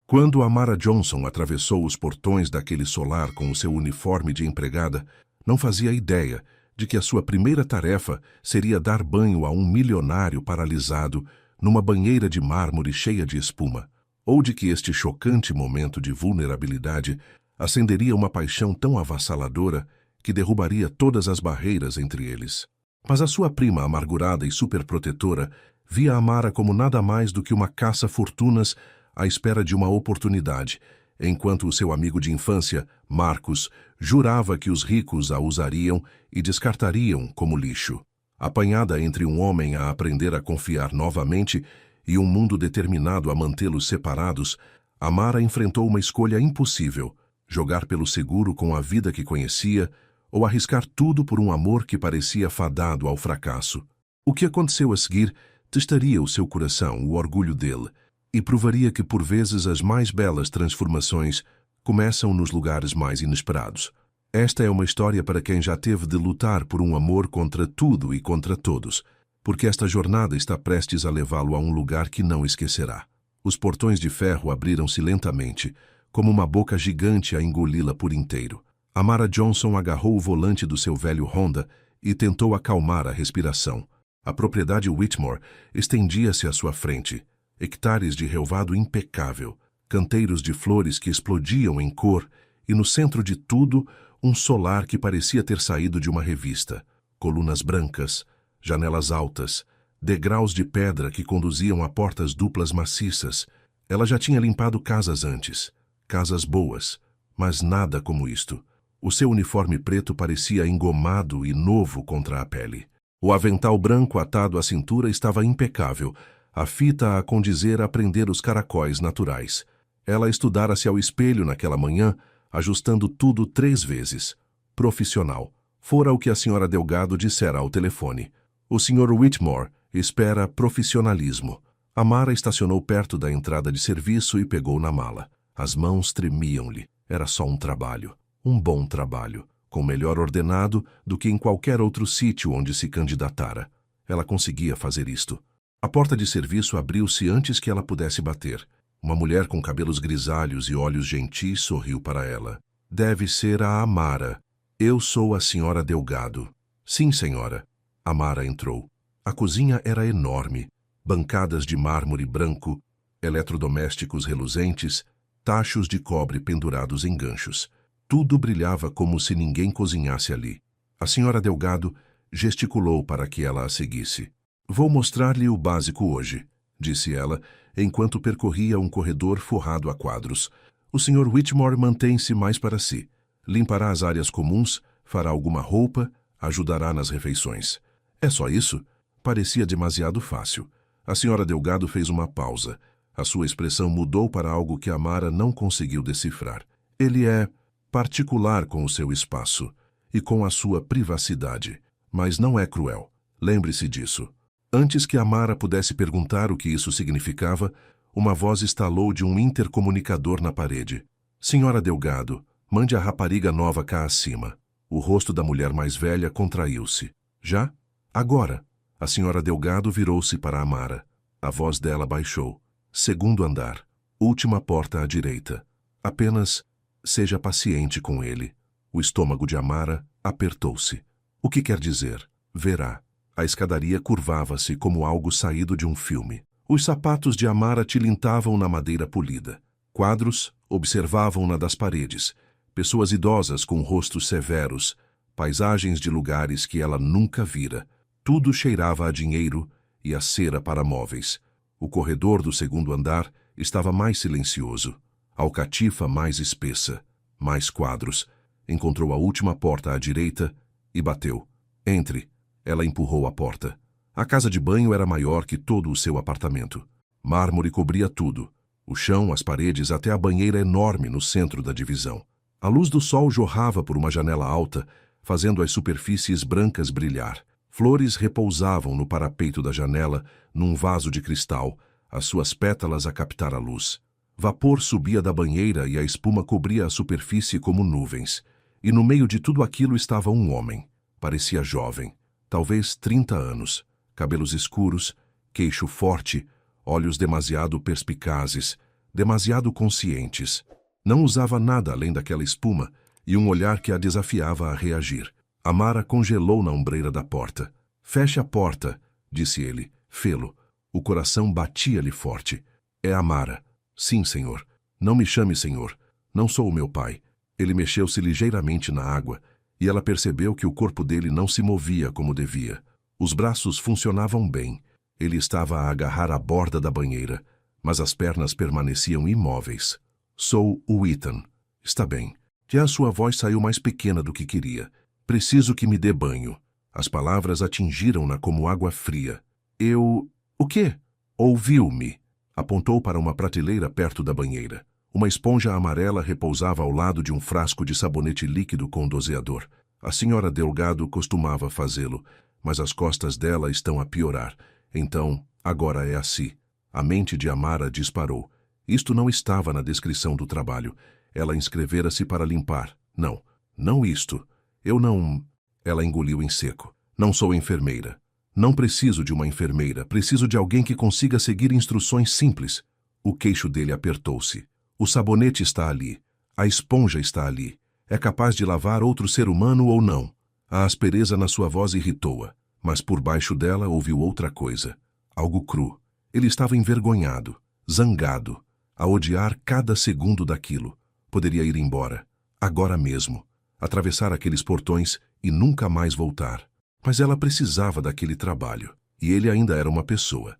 Quando Amara Johnson atravessou os portões daquele solar com o seu uniforme de empregada, não fazia ideia de que a sua primeira tarefa seria dar banho a um milionário paralisado numa banheira de mármore cheia de espuma, ou de que este chocante momento de vulnerabilidade acenderia uma paixão tão avassaladora que derrubaria todas as barreiras entre eles. Mas a sua prima amargurada e superprotetora via Amara como nada mais do que uma caça-fortunas à espera de uma oportunidade, enquanto o seu amigo de infância, Marcus, jurava que os ricos a usariam e descartariam como lixo. Apanhada entre um homem a aprender a confiar novamente e um mundo determinado a mantê-los separados, Amara enfrentou uma escolha impossível: jogar pelo seguro com a vida que conhecia ou arriscar tudo por um amor que parecia fadado ao fracasso. O que aconteceu a seguir testaria o seu coração, o orgulho dele, e provaria que por vezes as mais belas transformações começam nos lugares mais inesperados. Esta é uma história para quem já teve de lutar por um amor contra tudo e contra todos, porque esta jornada está prestes a levá-lo a um lugar que não esquecerá. Os portões de ferro abriram-se lentamente, como uma boca gigante a engoli-la por inteiro. Amara Johnson agarrou o volante do seu velho Honda e tentou acalmar a respiração. A propriedade Whitmore estendia-se à sua frente. Hectares de relvado impecável, canteiros de flores que explodiam em cor e, no centro de tudo, um solar que parecia ter saído de uma revista. Colunas brancas, janelas altas, degraus de pedra que conduziam a portas duplas maciças. Ela já tinha limpado casas antes, casas boas, mas nada como isto. O seu uniforme preto parecia engomado e novo contra a pele. O avental branco atado à cintura estava impecável, a fita a condizer a prender os caracóis naturais. Ela estudara-se ao espelho naquela manhã, ajustando tudo 3 vezes. Profissional. Fora o que a senhora Delgado dissera ao telefone. O Sr. Whitmore espera profissionalismo. Amara estacionou perto da entrada de serviço e pegou na mala. As mãos tremiam-lhe. Era só um trabalho. Um bom trabalho. Com melhor ordenado do que em qualquer outro sítio onde se candidatara. Ela conseguia fazer isto. A porta de serviço abriu-se antes que ela pudesse bater. Uma mulher com cabelos grisalhos e olhos gentis sorriu para ela. Deve ser a Amara. Eu sou a senhora Delgado. Sim, senhora. Amara entrou. A cozinha era enorme. Bancadas de mármore branco, eletrodomésticos reluzentes, tachos de cobre pendurados em ganchos. Tudo brilhava como se ninguém cozinhasse ali. A senhora Delgado gesticulou para que ela a seguisse. Vou mostrar-lhe o básico hoje, disse ela, enquanto percorria um corredor forrado a quadros. O Sr. Whitmore mantém-se mais para si. Limpará as áreas comuns, fará alguma roupa, ajudará nas refeições. É só isso? Parecia demasiado fácil. A senhora Delgado fez uma pausa. A sua expressão mudou para algo que Amara não conseguiu decifrar. Ele é particular com o seu espaço e com a sua privacidade, mas não é cruel. Lembre-se disso. Antes que Amara pudesse perguntar o que isso significava, uma voz estalou de um intercomunicador na parede. Senhora Delgado, mande a rapariga nova cá acima. O rosto da mulher mais velha contraiu-se. Já? Agora. A senhora Delgado virou-se para Amara. A voz dela baixou. 2º andar. Última porta à direita. Apenas seja paciente com ele. O estômago de Amara apertou-se. O que quer dizer? Verá. A escadaria curvava-se como algo saído de um filme. Os sapatos de Amara tilintavam na madeira polida. Quadros observavam-na das paredes. Pessoas idosas com rostos severos. Paisagens de lugares que ela nunca vira. Tudo cheirava a dinheiro e a cera para móveis. O corredor do 2º andar estava mais silencioso. A alcatifa mais espessa. Mais quadros. Encontrou a última porta à direita e bateu. Entre. Ela empurrou a porta. A casa de banho era maior que todo o seu apartamento. Mármore cobria tudo. O chão, as paredes, até a banheira enorme no centro da divisão. A luz do sol jorrava por uma janela alta, fazendo as superfícies brancas brilhar. Flores repousavam no parapeito da janela, num vaso de cristal, as suas pétalas a captar a luz. Vapor subia da banheira e a espuma cobria a superfície como nuvens. E no meio de tudo aquilo estava um homem. Parecia jovem. Talvez 30 anos, cabelos escuros, queixo forte, olhos demasiado perspicazes, demasiado conscientes. Não usava nada além daquela espuma e um olhar que a desafiava a reagir. Amara congelou na ombreira da porta. Feche a porta, disse ele. Fê-lo. O coração batia-lhe forte. É Amara. Sim, senhor. Não me chame senhor. Não sou o meu pai. Ele mexeu-se ligeiramente na água e ela percebeu que o corpo dele não se movia como devia. Os braços funcionavam bem. Ele estava a agarrar a borda da banheira, mas as pernas permaneciam imóveis. Sou o Ethan. Está bem. Que a sua voz saiu mais pequena do que queria. Preciso que me dê banho. As palavras atingiram-na como água fria. Eu... O quê? Ouviu-me. Apontou para uma prateleira perto da banheira. Uma esponja amarela repousava ao lado de um frasco de sabonete líquido com doseador. A senhora Delgado costumava fazê-lo, mas as costas dela estão a piorar. Então, agora é assim. A mente de Amara disparou. Isto não estava na descrição do trabalho. Ela inscrevera-se para limpar. Não, não isto. Eu não... Ela engoliu em seco. Não sou enfermeira. Não preciso de uma enfermeira. Preciso de alguém que consiga seguir instruções simples. O queixo dele apertou-se. O sabonete está ali. A esponja está ali. É capaz de lavar outro ser humano ou não. A aspereza na sua voz irritou-a, mas por baixo dela ouviu outra coisa. Algo cru. Ele estava envergonhado, zangado, a odiar cada segundo daquilo. Poderia ir embora, agora mesmo, atravessar aqueles portões e nunca mais voltar. Mas ela precisava daquele trabalho. E ele ainda era uma pessoa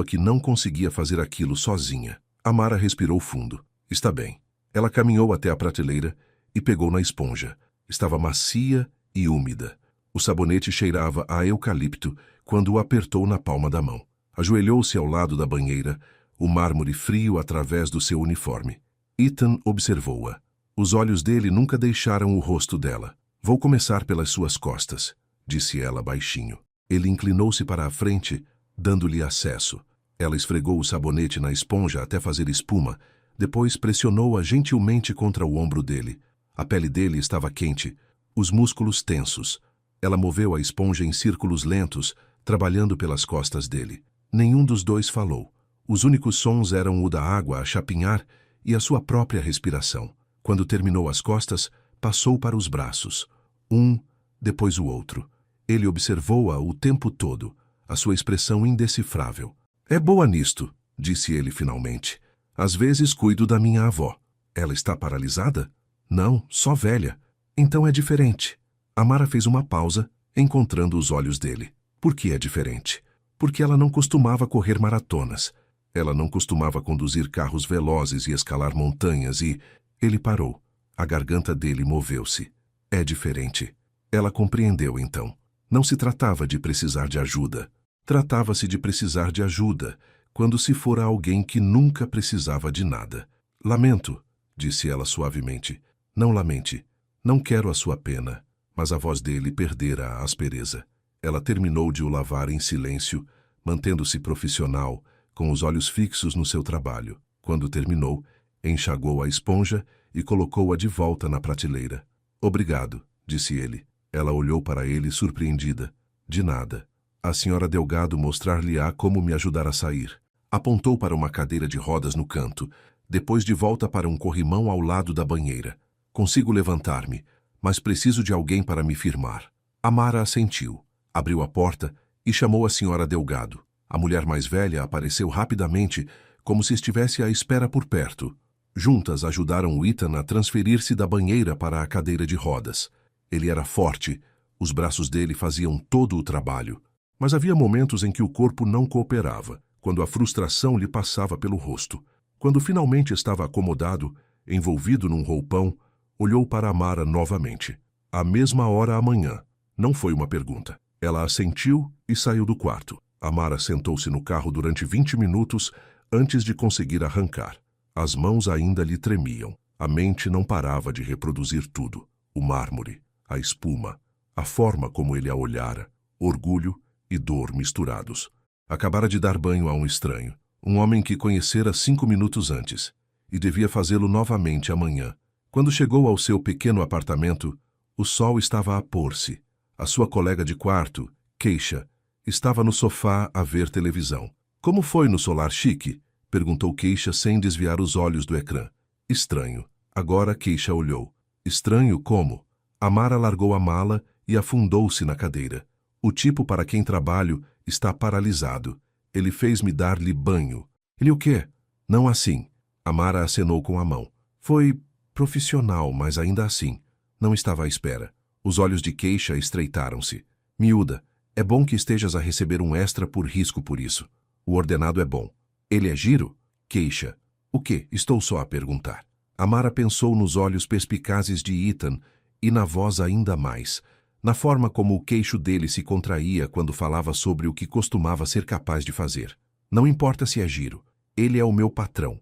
que não conseguia fazer aquilo sozinha. Amara respirou fundo. Está bem. Ela caminhou até a prateleira e pegou na esponja. Estava macia e úmida. O sabonete cheirava a eucalipto quando o apertou na palma da mão. Ajoelhou-se ao lado da banheira, o mármore frio através do seu uniforme. Ethan observou-a. Os olhos dele nunca deixaram o rosto dela. Vou começar pelas suas costas, disse ela baixinho. Ele inclinou-se para a frente, dando-lhe acesso. Ela esfregou o sabonete na esponja até fazer espuma, depois pressionou-a gentilmente contra o ombro dele. A pele dele estava quente, os músculos tensos. Ela moveu a esponja em círculos lentos, trabalhando pelas costas dele. Nenhum dos dois falou. Os únicos sons eram o da água a chapinhar e a sua própria respiração. Quando terminou as costas, passou para os braços. Um, depois o outro. Ele observou-a o tempo todo, a sua expressão indecifrável. É boa nisto, disse ele finalmente. Às vezes cuido da minha avó. Ela está paralisada? Não, só velha. Então é diferente. Amara fez uma pausa, encontrando os olhos dele. Por que é diferente? Porque ela não costumava correr maratonas. Ela não costumava conduzir carros velozes e escalar montanhas e... Ele parou. A garganta dele moveu-se. É diferente. Ela compreendeu então. Não se tratava de precisar de ajuda. Tratava-se de precisar de ajuda, quando se fora alguém que nunca precisava de nada. Lamento, disse ela suavemente. Não lamente. Não quero a sua pena. Mas a voz dele perdera a aspereza. Ela terminou de o lavar em silêncio, mantendo-se profissional, com os olhos fixos no seu trabalho. Quando terminou, enxagou a esponja e colocou-a de volta na prateleira. Obrigado, disse ele. Ela olhou para ele surpreendida. De nada. A senhora Delgado mostrar-lhe-á como me ajudar a sair. Apontou para uma cadeira de rodas no canto, depois de volta para um corrimão ao lado da banheira. Consigo levantar-me, mas preciso de alguém para me firmar. Amara assentiu, abriu a porta e chamou a senhora Delgado. A mulher mais velha apareceu rapidamente, como se estivesse à espera por perto. Juntas ajudaram o Ethan a transferir-se da banheira para a cadeira de rodas. Ele era forte, os braços dele faziam todo o trabalho. Mas havia momentos em que o corpo não cooperava, quando a frustração lhe passava pelo rosto. Quando finalmente estava acomodado, envolvido num roupão, olhou para Amara novamente. À mesma hora amanhã. Não foi uma pergunta. Ela assentiu e saiu do quarto. Amara sentou-se no carro durante 20 minutos antes de conseguir arrancar. As mãos ainda lhe tremiam. A mente não parava de reproduzir tudo. O mármore, a espuma, a forma como ele a olhara, orgulho e dor misturados. Acabara de dar banho a um estranho, um homem que conhecera 5 minutos antes, e devia fazê-lo novamente amanhã. Quando chegou ao seu pequeno apartamento, o sol estava a pôr-se. A sua colega de quarto, Keisha, estava no sofá a ver televisão. Como foi no solar chique? Perguntou Keisha sem desviar os olhos do ecrã. Estranho. Agora Keisha olhou. Estranho como? Amara largou a mala e afundou-se na cadeira. O tipo para quem trabalho está paralisado. Ele fez-me dar-lhe banho. Ele o quê? Não assim. Amara acenou com a mão. Foi profissional, mas ainda assim. Não estava à espera. Os olhos de Keisha estreitaram-se. Miúda, é bom que estejas a receber um extra por risco por isso. O ordenado é bom. Ele é giro? Keisha. O quê? Estou só a perguntar. Amara pensou nos olhos perspicazes de Ethan e na voz ainda mais, na forma como o queixo dele se contraía quando falava sobre o que costumava ser capaz de fazer. Não importa se é giro. Ele é o meu patrão.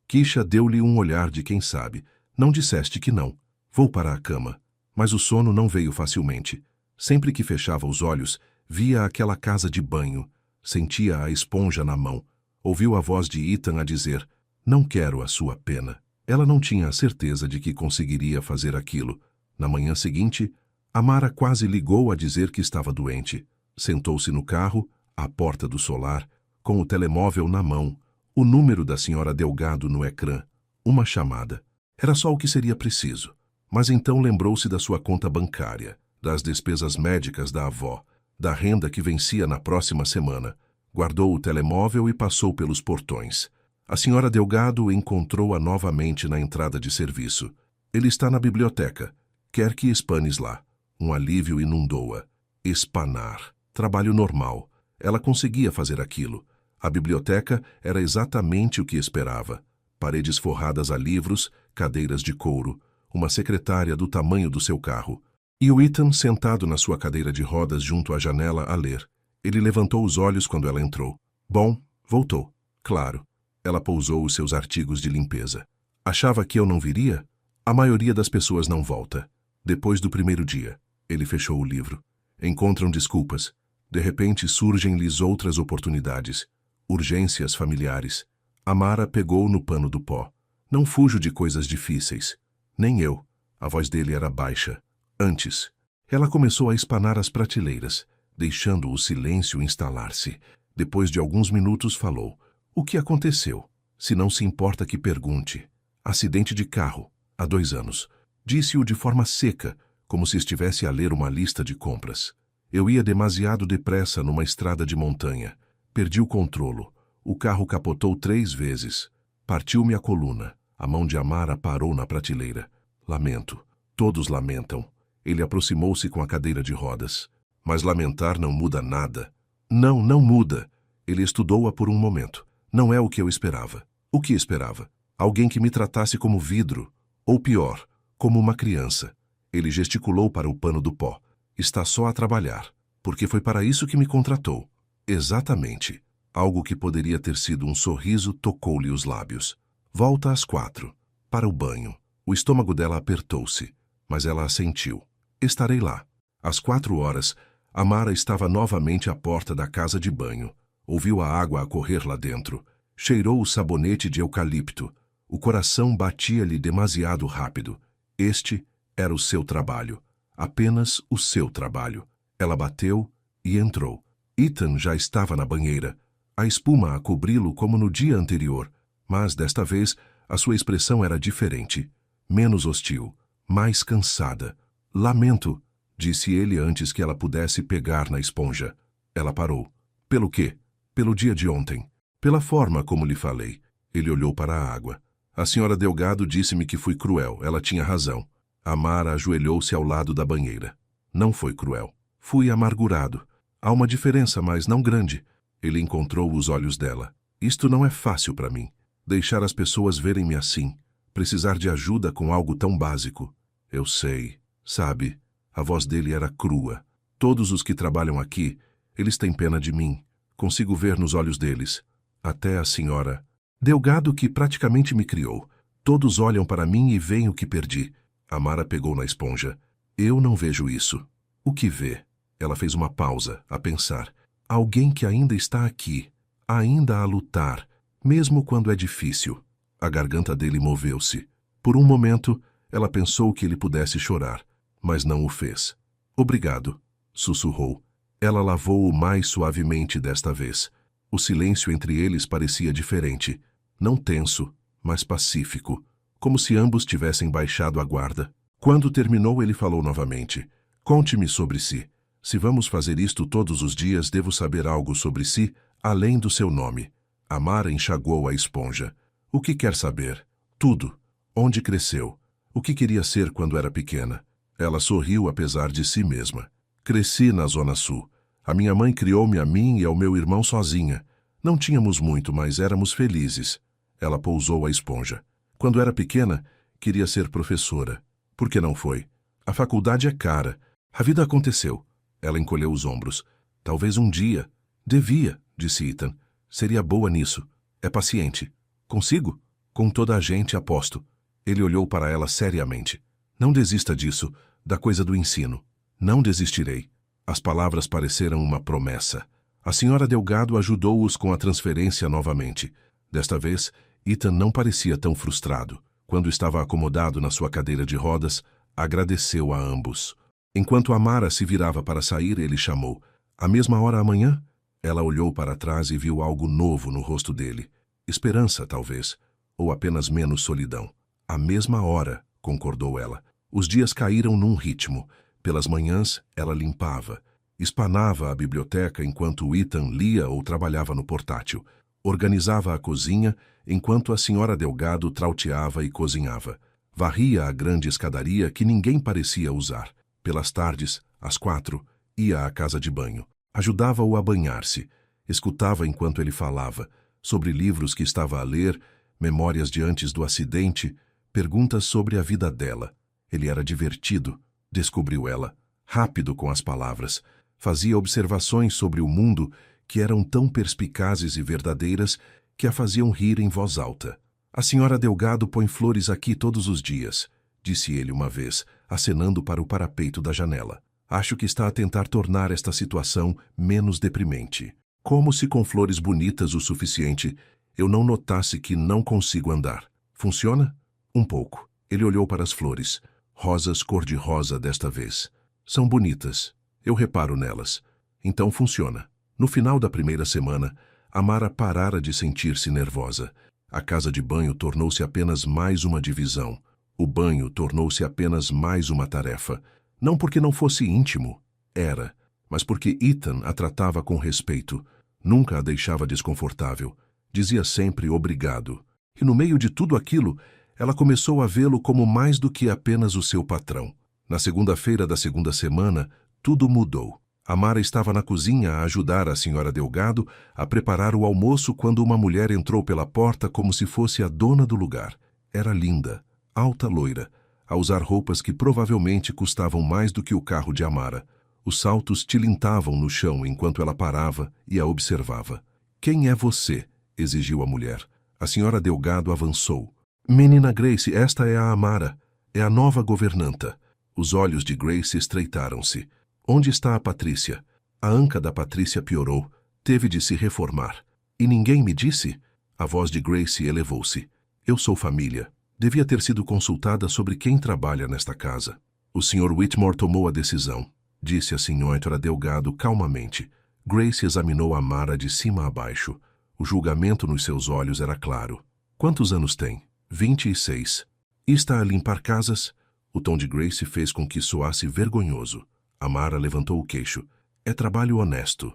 Keisha deu-lhe um olhar de quem sabe. Não disseste que não. Vou para a cama. Mas o sono não veio facilmente. Sempre que fechava os olhos, via aquela casa de banho. Sentia a esponja na mão. Ouviu a voz de Ethan a dizer, não quero a sua pena. Ela não tinha a certeza de que conseguiria fazer aquilo. Na manhã seguinte, Amara quase ligou a dizer que estava doente. Sentou-se no carro, à porta do solar, com o telemóvel na mão, o número da senhora Delgado no ecrã, uma chamada. Era só o que seria preciso. Mas então lembrou-se da sua conta bancária, das despesas médicas da avó, da renda que vencia na próxima semana. Guardou o telemóvel e passou pelos portões. A senhora Delgado encontrou-a novamente na entrada de serviço. Ele está na biblioteca. Quer que espanes lá. Um alívio inundou-a. Espanar. Trabalho normal. Ela conseguia fazer aquilo. A biblioteca era exatamente o que esperava. Paredes forradas a livros, cadeiras de couro, uma secretária do tamanho do seu carro. E o Ethan sentado na sua cadeira de rodas junto à janela a ler. Ele levantou os olhos quando ela entrou. Bom, voltou. Claro. Ela pousou os seus artigos de limpeza. Achava que eu não viria? A maioria das pessoas não volta. Depois do primeiro dia, ele fechou o livro. Encontram desculpas. De repente surgem-lhes outras oportunidades. Urgências familiares. Amara pegou no pano do pó. Não fujo de coisas difíceis. Nem eu. A voz dele era baixa. Antes. Ela começou a espanar as prateleiras, deixando o silêncio instalar-se. Depois de alguns minutos falou. O que aconteceu? Se não se importa que pergunte. Acidente de carro, há 2 anos. Disse-o de forma seca, como se estivesse a ler uma lista de compras. Eu ia demasiado depressa numa estrada de montanha. Perdi o controlo. O carro capotou 3 vezes. Partiu-me a coluna. A mão de Amara parou na prateleira. Lamento. Todos lamentam. Ele aproximou-se com a cadeira de rodas. Mas lamentar não muda nada. Não, não muda. Ele estudou-a por um momento. Não é o que eu esperava. O que esperava? Alguém que me tratasse como vidro. Ou pior, como uma criança. Ele gesticulou para o pano do pó. Está só a trabalhar. Porque foi para isso que me contratou. Exatamente. Algo que poderia ter sido um sorriso tocou-lhe os lábios. Volta às 4. Para o banho. O estômago dela apertou-se. Mas ela assentiu. Estarei lá. Às 4 horas, Amara estava novamente à porta da casa de banho. Ouviu a água a correr lá dentro. Cheirou o sabonete de eucalipto. O coração batia-lhe demasiado rápido. Este era o seu trabalho. Apenas o seu trabalho. Ela bateu e entrou. Ethan já estava na banheira. A espuma a cobri-lo como no dia anterior. Mas, desta vez, a sua expressão era diferente. Menos hostil. Mais cansada. Lamento, disse ele antes que ela pudesse pegar na esponja. Ela parou. Pelo quê? Pelo dia de ontem. Pela forma como lhe falei. Ele olhou para a água. A senhora Delgado disse-me que fui cruel. Ela tinha razão. Amara ajoelhou-se ao lado da banheira. Não foi cruel. Fui amargurado. Há uma diferença, mas não grande. Ele encontrou os olhos dela. Isto não é fácil para mim. Deixar as pessoas verem-me assim. Precisar de ajuda com algo tão básico. Eu sei. Sabe, a voz dele era crua. Todos os que trabalham aqui, eles têm pena de mim. Consigo ver nos olhos deles. Até a senhora Delgado, que praticamente me criou. Todos olham para mim e veem o que perdi. Amara pegou na esponja. Eu não vejo isso. O que vê? Ela fez uma pausa, a pensar. Alguém que ainda está aqui, ainda a lutar, mesmo quando é difícil. A garganta dele moveu-se. Por um momento, ela pensou que ele pudesse chorar, mas não o fez. Obrigado, sussurrou. Ela lavou-o mais suavemente desta vez. O silêncio entre eles parecia diferente, não tenso, mas pacífico, como se ambos tivessem baixado a guarda. Quando terminou, ele falou novamente: "Conte-me sobre si. Se vamos fazer isto todos os dias, devo saber algo sobre si, além do seu nome." Amara enxaguou a esponja. "O que quer saber?" "Tudo. Onde cresceu? O que queria ser quando era pequena?" Ela sorriu apesar de si mesma. "Cresci na Zona Sul. A minha mãe criou-me a mim e ao meu irmão sozinha. Não tínhamos muito, mas éramos felizes." Ela pousou a esponja. "Quando era pequena, queria ser professora. Por que não foi? A faculdade é cara. A vida aconteceu." Ela encolheu os ombros. "Talvez um dia." "Devia", disse Ethan. "Seria boa nisso. É paciente." "Consigo?" "Com toda a gente, aposto." Ele olhou para ela seriamente. "Não desista disso, da coisa do ensino." "Não desistirei." As palavras pareceram uma promessa. A senhora Delgado ajudou-os com a transferência novamente. Desta vez, Ethan não parecia tão frustrado. Quando estava acomodado na sua cadeira de rodas, agradeceu a ambos. Enquanto Amara se virava para sair, ele chamou: "À mesma hora amanhã?" Ela olhou para trás e viu algo novo no rosto dele. Esperança, talvez, ou apenas menos solidão. "À mesma hora", concordou ela. Os dias caíram num ritmo. Pelas manhãs, ela limpava. Espanava a biblioteca enquanto Ethan lia ou trabalhava no portátil. Organizava a cozinha enquanto a senhora Delgado trauteava e cozinhava. Varria a grande escadaria que ninguém parecia usar. Pelas tardes, às 4, ia à casa de banho. Ajudava-o a banhar-se. Escutava enquanto ele falava, sobre livros que estava a ler, memórias de antes do acidente, perguntas sobre a vida dela. Ele era divertido, descobriu ela, rápido com as palavras. Fazia observações sobre o mundo que eram tão perspicazes e verdadeiras que a faziam rir em voz alta. "A senhora Delgado põe flores aqui todos os dias", disse ele uma vez, acenando para o parapeito da janela. "Acho que está a tentar tornar esta situação menos deprimente. Como se com flores bonitas o suficiente eu não notasse que não consigo andar. Funciona?" "Um pouco." Ele olhou para as flores. Rosas cor-de-rosa desta vez. "São bonitas. Eu reparo nelas. Então funciona." No final da primeira semana, Amara parara de sentir-se nervosa. A casa de banho tornou-se apenas mais uma divisão. O banho tornou-se apenas mais uma tarefa. Não porque não fosse íntimo. Era. Mas porque Ethan a tratava com respeito. Nunca a deixava desconfortável. Dizia sempre obrigado. E no meio de tudo aquilo, ela começou a vê-lo como mais do que apenas o seu patrão. Na segunda-feira da segunda semana, tudo mudou. Amara estava na cozinha a ajudar a senhora Delgado a preparar o almoço quando uma mulher entrou pela porta como se fosse a dona do lugar. Era linda, alta loira, a usar roupas que provavelmente custavam mais do que o carro de Amara. Os saltos tilintavam no chão enquanto ela parava e a observava. "Quem é você?" exigiu a mulher. A senhora Delgado avançou. "Menina Grace, esta é a Amara. É a nova governanta." Os olhos de Grace estreitaram-se. "Onde está a Patrícia?" A anca da Patrícia piorou. Teve de se reformar. "E ninguém me disse?" A voz de Grace elevou-se. "Eu sou família. Devia ter sido consultada sobre quem trabalha nesta casa." "O Sr. Whitmore tomou a decisão", disse a senhora Delgado calmamente. Grace examinou Amara de cima a baixo. O julgamento nos seus olhos era claro. "Quantos anos tem?" 26. "E está a limpar casas?" O tom de Grace fez com que soasse vergonhoso. Amara levantou o queixo. "É trabalho honesto."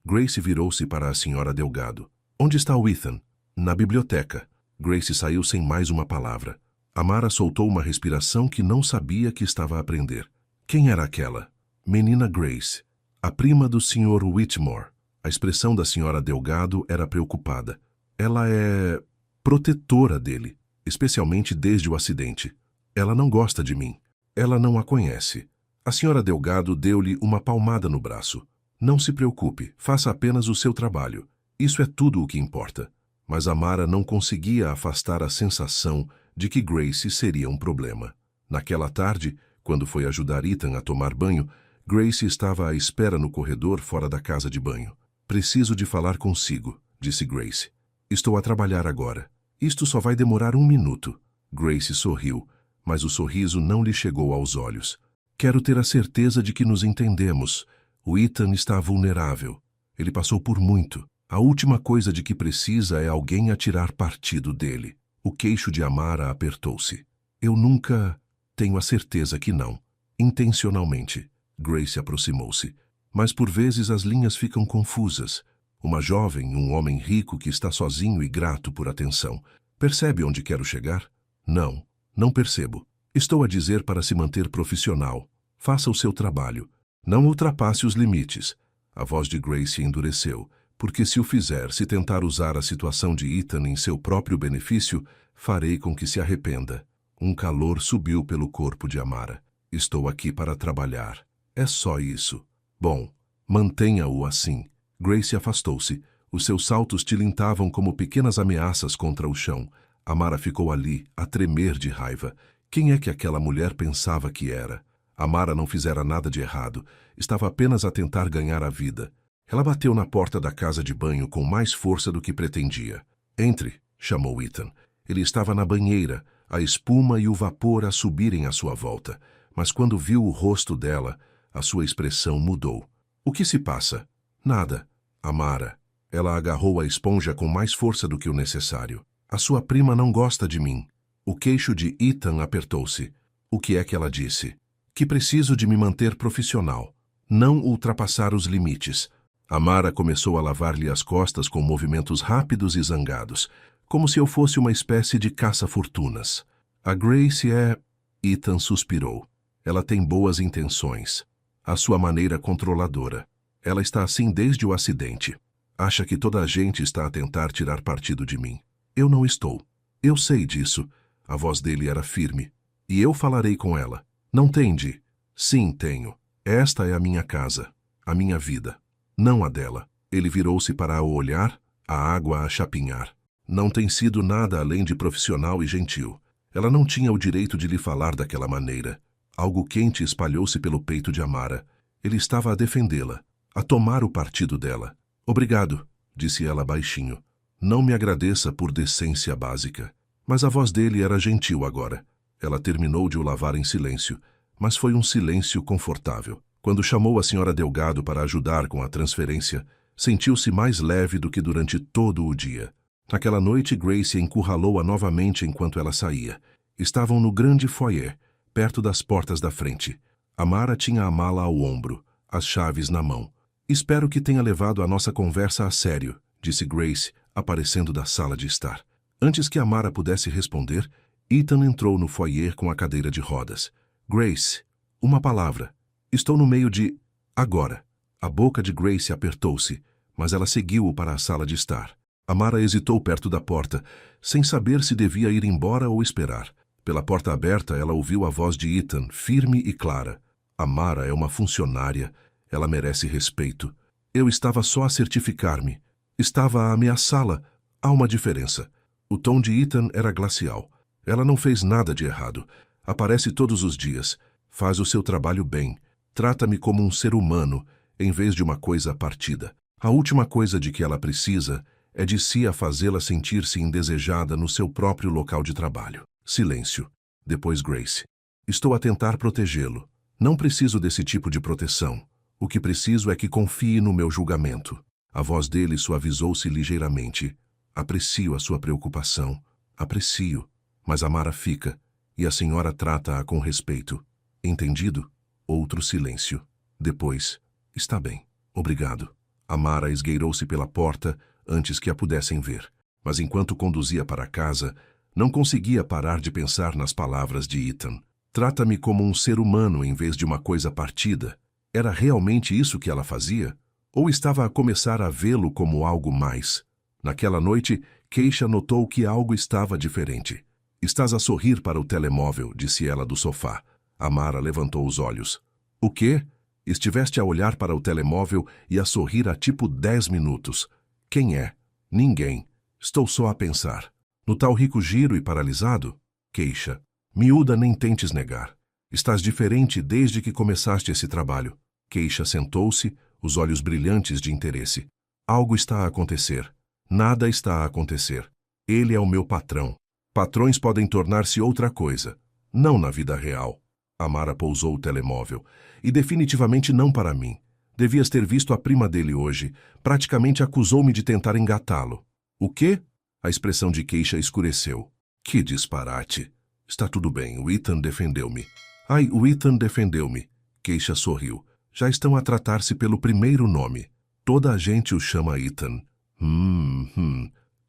Grace virou-se para a senhora Delgado. "Onde está o Ethan?" "Na biblioteca." Grace saiu sem mais uma palavra. Amara soltou uma respiração que não sabia que estava a aprender. Quem era aquela? Menina Grace. A prima do Sr. Whitmore. A expressão da senhora Delgado era preocupada. "Ela é protetora dele, especialmente desde o acidente. Ela não gosta de mim. Ela não a conhece." A senhora Delgado deu-lhe uma palmada no braço. "Não se preocupe, faça apenas o seu trabalho. Isso é tudo o que importa." Mas Amara não conseguia afastar a sensação de que Grace seria um problema. Naquela tarde, quando foi ajudar Ethan a tomar banho, Grace estava à espera no corredor fora da casa de banho. "Preciso de falar consigo", disse Grace. "Estou a trabalhar agora. Isto só vai demorar 1 minuto." Grace sorriu, mas o sorriso não lhe chegou aos olhos. "Quero ter a certeza de que nos entendemos. O Ethan está vulnerável. Ele passou por muito. A última coisa de que precisa é alguém a tirar partido dele. O queixo de Amara apertou-se. Eu nunca... Tenho a certeza que não. Intencionalmente. Grace aproximou-se. Mas por vezes as linhas ficam confusas. Uma jovem, um homem rico que está sozinho e grato por atenção. Percebe onde quero chegar? Não, não percebo. Estou a dizer para se manter profissional. Faça o seu trabalho. Não ultrapasse os limites. A voz de Grace endureceu, porque se o fizer, se tentar usar a situação de Ethan em seu próprio benefício, farei com que se arrependa. Um calor subiu pelo corpo de Amara. Estou aqui para trabalhar. É só isso. Bom, mantenha-o assim. Grace afastou-se. Os seus saltos tilintavam como pequenas ameaças contra o chão. Amara ficou ali, a tremer de raiva. Quem é que aquela mulher pensava que era? Amara não fizera nada de errado. Estava apenas a tentar ganhar a vida. Ela bateu na porta da casa de banho com mais força do que pretendia. Entre, chamou Ethan. Ele estava na banheira, a espuma e o vapor a subirem à sua volta. Mas quando viu o rosto dela, a sua expressão mudou. O que se passa? Nada. Amara. Ela agarrou a esponja com mais força do que o necessário. A sua prima não gosta de mim. O queixo de Ethan apertou-se. O que é que ela disse? Que preciso de me manter profissional. Não ultrapassar os limites. Amara começou a lavar-lhe as costas com movimentos rápidos e zangados, como se eu fosse uma espécie de caça-fortunas. A Grace é... Ethan suspirou. Ela tem boas intenções. A sua maneira controladora. Ela está assim desde o acidente. Acha que toda a gente está a tentar tirar partido de mim. Eu não estou. Eu sei disso. A voz dele era firme. E eu falarei com ela. Não tem de... Sim, tenho. Esta é a minha casa. A minha vida. Não a dela. Ele virou-se para a olhar, a água a chapinhar. Não tem sido nada além de profissional e gentil. Ela não tinha o direito de lhe falar daquela maneira. Algo quente espalhou-se pelo peito de Amara. Ele estava a defendê-la, a tomar o partido dela. Obrigado, disse ela baixinho. Não me agradeça por decência básica. Mas a voz dele era gentil agora. Ela terminou de o lavar em silêncio, mas foi um silêncio confortável. Quando chamou a senhora Delgado para ajudar com a transferência, sentiu-se mais leve do que durante todo o dia. Naquela noite, Grace encurralou-a novamente enquanto ela saía. Estavam no grande foyer, perto das portas da frente. Amara tinha a mala ao ombro, as chaves na mão. Espero que tenha levado a nossa conversa a sério, disse Grace, aparecendo da sala de estar. Antes que Amara pudesse responder, Ethan entrou no foyer com a cadeira de rodas. Grace, uma palavra. Estou no meio de... Agora. A boca de Grace apertou-se, mas ela seguiu-o para a sala de estar. Amara hesitou perto da porta, sem saber se devia ir embora ou esperar. Pela porta aberta, ela ouviu a voz de Ethan, firme e clara. Amara é uma funcionária. Ela merece respeito. Eu estava só a certificar-me. Estava a ameaçá-la. Há uma diferença. O tom de Ethan era glacial. Ela não fez nada de errado. Aparece todos os dias. Faz o seu trabalho bem. Trata-me como um ser humano, em vez de uma coisa partida. A última coisa de que ela precisa é de si a fazê-la sentir-se indesejada no seu próprio local de trabalho. Silêncio. Depois Grace. Estou a tentar protegê-lo. Não preciso desse tipo de proteção. O que preciso é que confie no meu julgamento. A voz dele suavizou-se ligeiramente. Aprecio a sua preocupação. Aprecio. Mas Amara fica, e a senhora trata-a com respeito. Entendido? Outro silêncio. Depois, está bem. Obrigado. Amara esgueirou-se pela porta antes que a pudessem ver. Mas enquanto conduzia para casa, não conseguia parar de pensar nas palavras de Ethan. Trata-me como um ser humano em vez de uma coisa partida. Era realmente isso que ela fazia? Ou estava a começar a vê-lo como algo mais? Naquela noite, Keisha notou que algo estava diferente. Estás a sorrir para o telemóvel, disse ela do sofá. Amara levantou os olhos. O quê? Estiveste a olhar para o telemóvel e a sorrir há tipo 10 minutos. Quem é? Ninguém. Estou só a pensar. No tal rico giro e paralisado? Keisha. Miúda, nem tentes negar. Estás diferente desde que começaste esse trabalho. Keisha sentou-se, os olhos brilhantes de interesse. Algo está a acontecer. Nada está a acontecer. Ele é o meu patrão. Patrões podem tornar-se outra coisa. Não na vida real. Amara pousou o telemóvel. E definitivamente não para mim. Devias ter visto a prima dele hoje. Praticamente acusou-me de tentar engatá-lo. O quê? A expressão de Keisha escureceu. Que disparate. Está tudo bem, o Ethan defendeu-me. Ai, o Ethan defendeu-me. Keisha sorriu. Já estão a tratar-se pelo primeiro nome. Toda a gente o chama Ethan.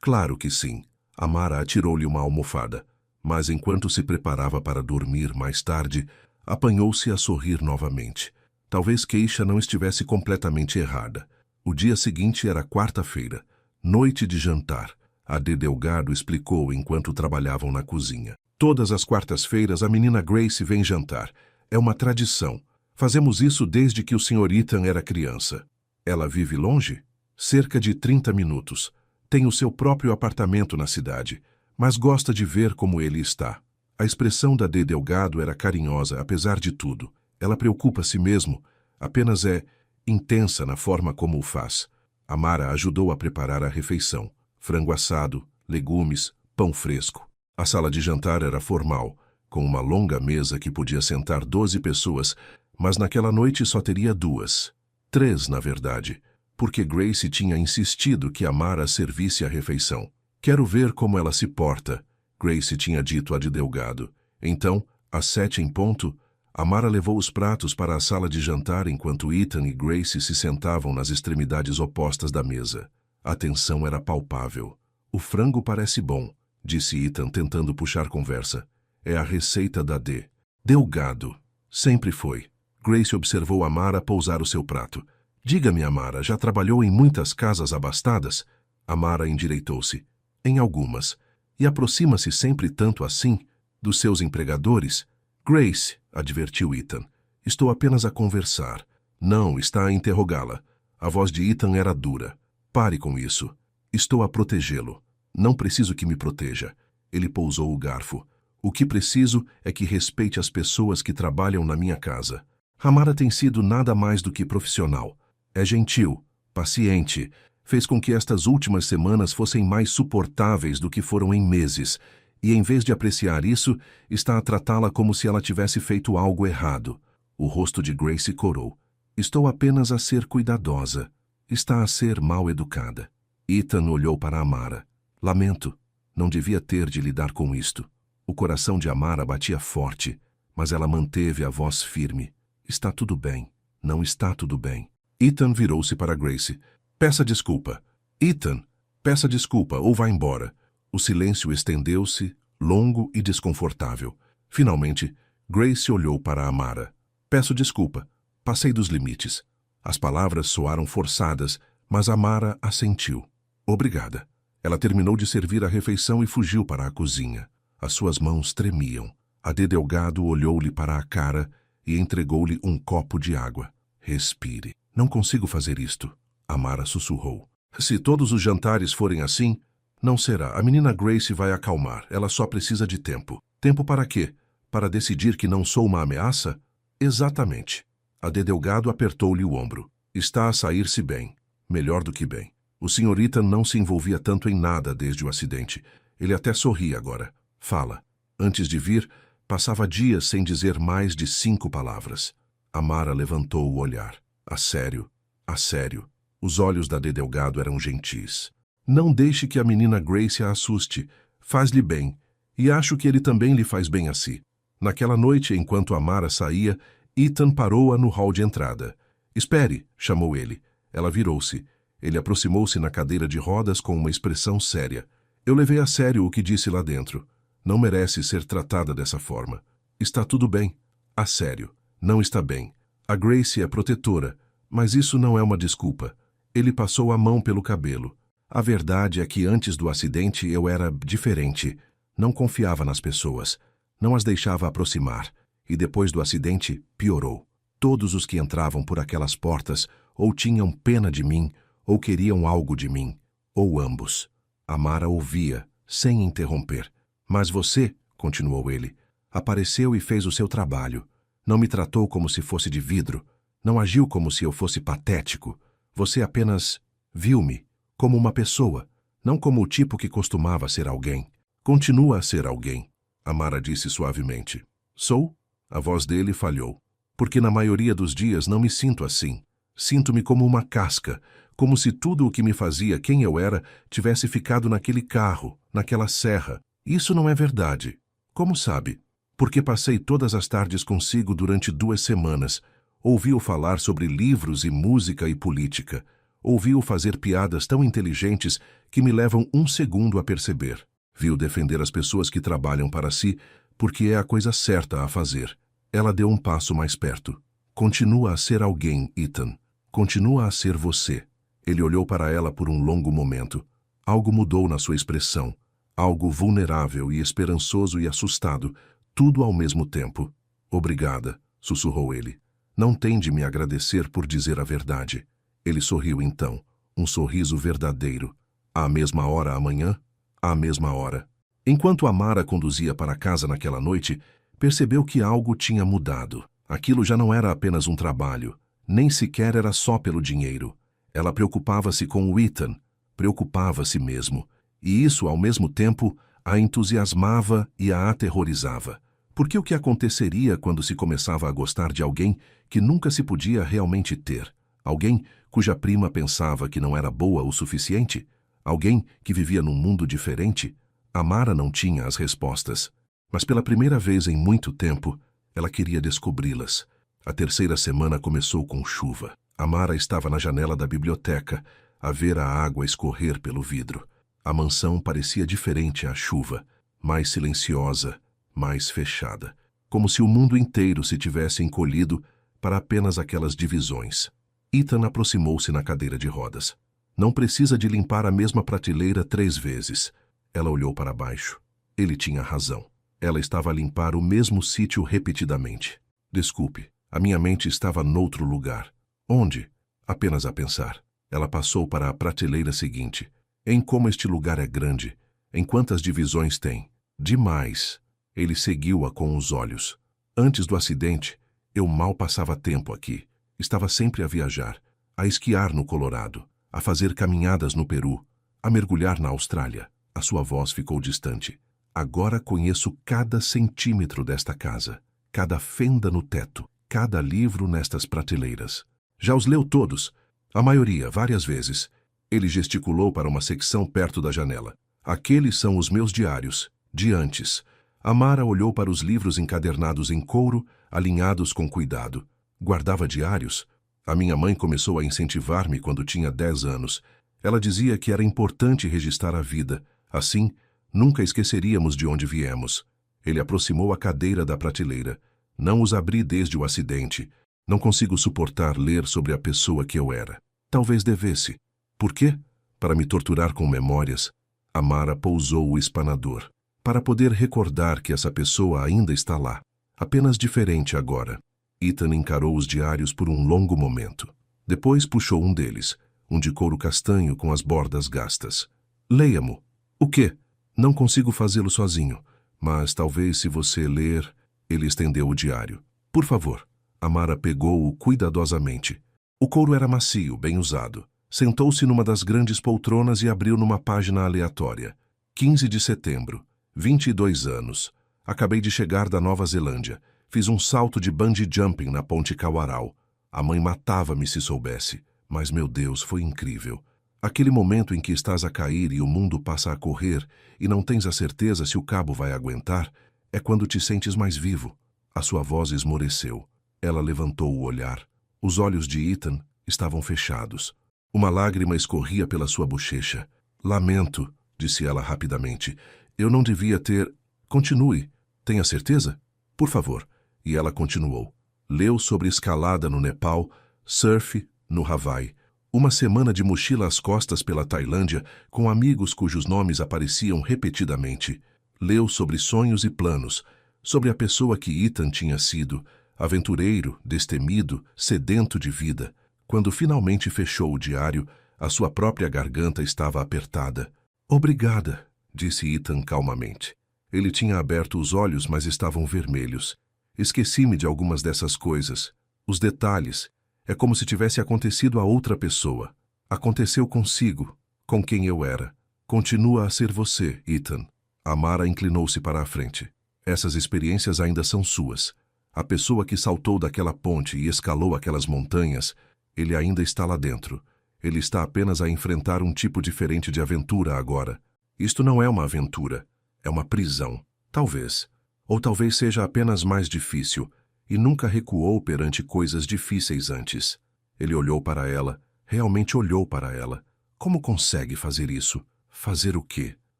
Claro que sim. Amara atirou-lhe uma almofada. Mas enquanto se preparava para dormir mais tarde, apanhou-se a sorrir novamente. Talvez Keisha não estivesse completamente errada. O dia seguinte era quarta-feira, noite de jantar. A D. Delgado explicou enquanto trabalhavam na cozinha. Todas as quartas-feiras a menina Grace vem jantar. É uma tradição. Fazemos isso desde que o Sr. Ethan era criança. Ela vive longe? Cerca de 30 minutos. Tem o seu próprio apartamento na cidade, mas gosta de ver como ele está. A expressão da D. Delgado era carinhosa, apesar de tudo. Ela preocupa-se mesmo, apenas é intensa na forma como o faz. Amara ajudou a preparar a refeição. Frango assado, legumes, pão fresco. A sala de jantar era formal, com uma longa mesa que podia sentar 12 pessoas, mas naquela noite só teria 2. 3, na verdade, porque Grace tinha insistido que Amara servisse a refeição. Quero ver como ela se porta, Grace tinha dito a de Delgado. Então, às 7 em ponto, Amara levou os pratos para a sala de jantar enquanto Ethan e Grace se sentavam nas extremidades opostas da mesa. A tensão era palpável. O frango parece bom, disse Ethan tentando puxar conversa. É a receita da D. Delgado. Sempre foi. Grace observou Amara pousar o seu prato. Diga-me, Amara, já trabalhou em muitas casas abastadas? Amara endireitou-se. Em algumas. E aproxima-se sempre tanto assim dos seus empregadores? Grace, advertiu Ethan. Estou apenas a conversar. Não, está a interrogá-la. A voz de Ethan era dura. Pare com isso. Estou a protegê-lo. Não preciso que me proteja. Ele pousou o garfo. O que preciso é que respeite as pessoas que trabalham na minha casa. Amara tem sido nada mais do que profissional. É gentil, paciente. Fez com que estas últimas semanas fossem mais suportáveis do que foram em meses. E em vez de apreciar isso, está a tratá-la como se ela tivesse feito algo errado. O rosto de Grace corou. Estou apenas a ser cuidadosa. Está a ser mal educada. Ethan olhou para Amara. Lamento. Não devia ter de lidar com isto. O coração de Amara batia forte, mas ela manteve a voz firme. Está tudo bem. Não está tudo bem. Ethan virou-se para Grace. Peça desculpa. Ethan, peça desculpa ou vá embora. O silêncio estendeu-se, longo e desconfortável. Finalmente, Grace olhou para Amara. Peço desculpa. Passei dos limites. As palavras soaram forçadas, mas Amara assentiu. Obrigada. Ela terminou de servir a refeição e fugiu para a cozinha. As suas mãos tremiam. A D. Delgado olhou-lhe para a cara e entregou-lhe um copo de água. Respire. Não consigo fazer isto. Amara sussurrou. Se todos os jantares forem assim, não será. A menina Grace vai acalmar. Ela só precisa de tempo. Tempo para quê? Para decidir que não sou uma ameaça? Exatamente. A D. Delgado apertou-lhe o ombro. Está a sair-se bem. Melhor do que bem. O Sr. Ethan não se envolvia tanto em nada desde o acidente. Ele até sorri agora. Fala. Antes de vir, passava dias sem dizer mais de 5 palavras. Amara levantou o olhar. A sério. A sério. Os olhos da D. Delgado eram gentis. Não deixe que a menina Grace a assuste. Faz-lhe bem. E acho que ele também lhe faz bem a si. Naquela noite, enquanto Amara saía, Ethan parou-a no hall de entrada. Espere, chamou ele. Ela virou-se. Ele aproximou-se na cadeira de rodas com uma expressão séria. Eu levei a sério o que disse lá dentro. Não merece ser tratada dessa forma. Está tudo bem. A sério. Não está bem. A Grace é protetora, mas isso não é uma desculpa. Ele passou a mão pelo cabelo. A verdade é que antes do acidente eu era diferente. Não confiava nas pessoas. Não as deixava aproximar. E depois do acidente, piorou. Todos os que entravam por aquelas portas ou tinham pena de mim, ou queriam algo de mim, ou ambos. Amara ouvia, sem interromper. Mas você, continuou ele, apareceu e fez o seu trabalho. Não me tratou como se fosse de vidro. Não agiu como se eu fosse patético. Você apenas viu-me como uma pessoa, não como o tipo que costumava ser alguém. Continua a ser alguém, Amara disse suavemente. Sou? A voz dele falhou. Porque na maioria dos dias não me sinto assim. Sinto-me como uma casca, como se tudo o que me fazia quem eu era tivesse ficado naquele carro, naquela serra. Isso não é verdade. Como sabe? Porque passei todas as tardes consigo durante 2 semanas. Ouvi-o falar sobre livros e música e política. Ouvi-o fazer piadas tão inteligentes que me levam 1 segundo a perceber. Vi-o defender as pessoas que trabalham para si, porque é a coisa certa a fazer. Ela deu um passo mais perto. Continua a ser alguém, Ethan. Continua a ser você. Ele olhou para ela por um longo momento. Algo mudou na sua expressão. Algo vulnerável e esperançoso e assustado, tudo ao mesmo tempo. Obrigada, sussurrou ele. Não tem de me agradecer por dizer a verdade. Ele sorriu então, um sorriso verdadeiro. À mesma hora amanhã? À mesma hora. Enquanto Amara conduzia para casa naquela noite, percebeu que algo tinha mudado. Aquilo já não era apenas um trabalho, nem sequer era só pelo dinheiro. Ela preocupava-se com o Ethan, preocupava-se mesmo. E isso, ao mesmo tempo, a entusiasmava e a aterrorizava. Porque o que aconteceria quando se começava a gostar de alguém que nunca se podia realmente ter? Alguém cuja prima pensava que não era boa o suficiente? Alguém que vivia num mundo diferente? Amara não tinha as respostas. Mas pela primeira vez em muito tempo, ela queria descobri-las. A 3ª semana começou com chuva. Amara estava na janela da biblioteca, a ver a água escorrer pelo vidro. A mansão parecia diferente à chuva, mais silenciosa, mais fechada. Como se o mundo inteiro se tivesse encolhido para apenas aquelas divisões. Ethan aproximou-se na cadeira de rodas. Não precisa de limpar a mesma prateleira 3 vezes. Ela olhou para baixo. Ele tinha razão. Ela estava a limpar o mesmo sítio repetidamente. Desculpe, a minha mente estava noutro lugar. Onde? Apenas a pensar. Ela passou para a prateleira seguinte. Em como este lugar é grande. Em quantas divisões tem. Demais. Ele seguiu-a com os olhos. Antes do acidente, eu mal passava tempo aqui. Estava sempre a viajar, a esquiar no Colorado, a fazer caminhadas no Peru, a mergulhar na Austrália. A sua voz ficou distante. Agora conheço cada centímetro desta casa, cada fenda no teto, cada livro nestas prateleiras. Já os leu todos, a maioria, várias vezes. Ele gesticulou para uma secção perto da janela. Aqueles são os meus diários, de antes. Amara olhou para os livros encadernados em couro, alinhados com cuidado. Guardava diários? A minha mãe começou a incentivar-me quando tinha 10 anos. Ela dizia que era importante registrar a vida. Assim, nunca esqueceríamos de onde viemos. Ele aproximou a cadeira da prateleira. Não os abri desde o acidente. Não consigo suportar ler sobre a pessoa que eu era. Talvez devesse. Por quê? Para me torturar com memórias. Amara pousou o espanador. Para poder recordar que essa pessoa ainda está lá. Apenas diferente agora. Ethan encarou os diários por um longo momento. Depois puxou um deles, um de couro castanho com as bordas gastas. Leia-mo. O quê? Não consigo fazê-lo sozinho, mas talvez se você ler... Ele estendeu o diário. Por favor. Amara pegou-o cuidadosamente. O couro era macio, bem usado. Sentou-se numa das grandes poltronas e abriu numa página aleatória. 15 de setembro. 22 anos. Acabei de chegar da Nova Zelândia. Fiz um salto de bungee jumping na ponte Kawarau. A mãe matava-me se soubesse. Mas, meu Deus, foi incrível. Aquele momento em que estás a cair e o mundo passa a correr e não tens a certeza se o cabo vai aguentar, é quando te sentes mais vivo. A sua voz esmoreceu. Ela levantou o olhar. Os olhos de Ethan estavam fechados. Uma lágrima escorria pela sua bochecha. Lamento, disse ela rapidamente. Eu não devia ter... Continue. Tenha certeza? Por favor. E ela continuou. Leu sobre escalada no Nepal, surf no Hawaii. Uma semana de mochila às costas pela Tailândia, com amigos cujos nomes apareciam repetidamente. Leu sobre sonhos e planos, sobre a pessoa que Ethan tinha sido, aventureiro, destemido, sedento de vida. Quando finalmente fechou o diário, a sua própria garganta estava apertada. Obrigada, disse Ethan calmamente. Ele tinha aberto os olhos, mas estavam vermelhos. Esqueci-me de algumas dessas coisas. Os detalhes. É como se tivesse acontecido a outra pessoa. Aconteceu consigo, com quem eu era. Continua a ser você, Ethan. Amara inclinou-se para a frente. Essas experiências ainda são suas. A pessoa que saltou daquela ponte e escalou aquelas montanhas, Ele ainda está lá dentro. Ele está apenas a enfrentar um tipo diferente de aventura agora. Isto não é uma aventura. É uma prisão. Talvez. Ou talvez seja apenas mais difícil, e nunca recuou perante coisas difíceis antes. Ele olhou para ela, realmente olhou para ela. Como consegue fazer isso? Fazer o quê?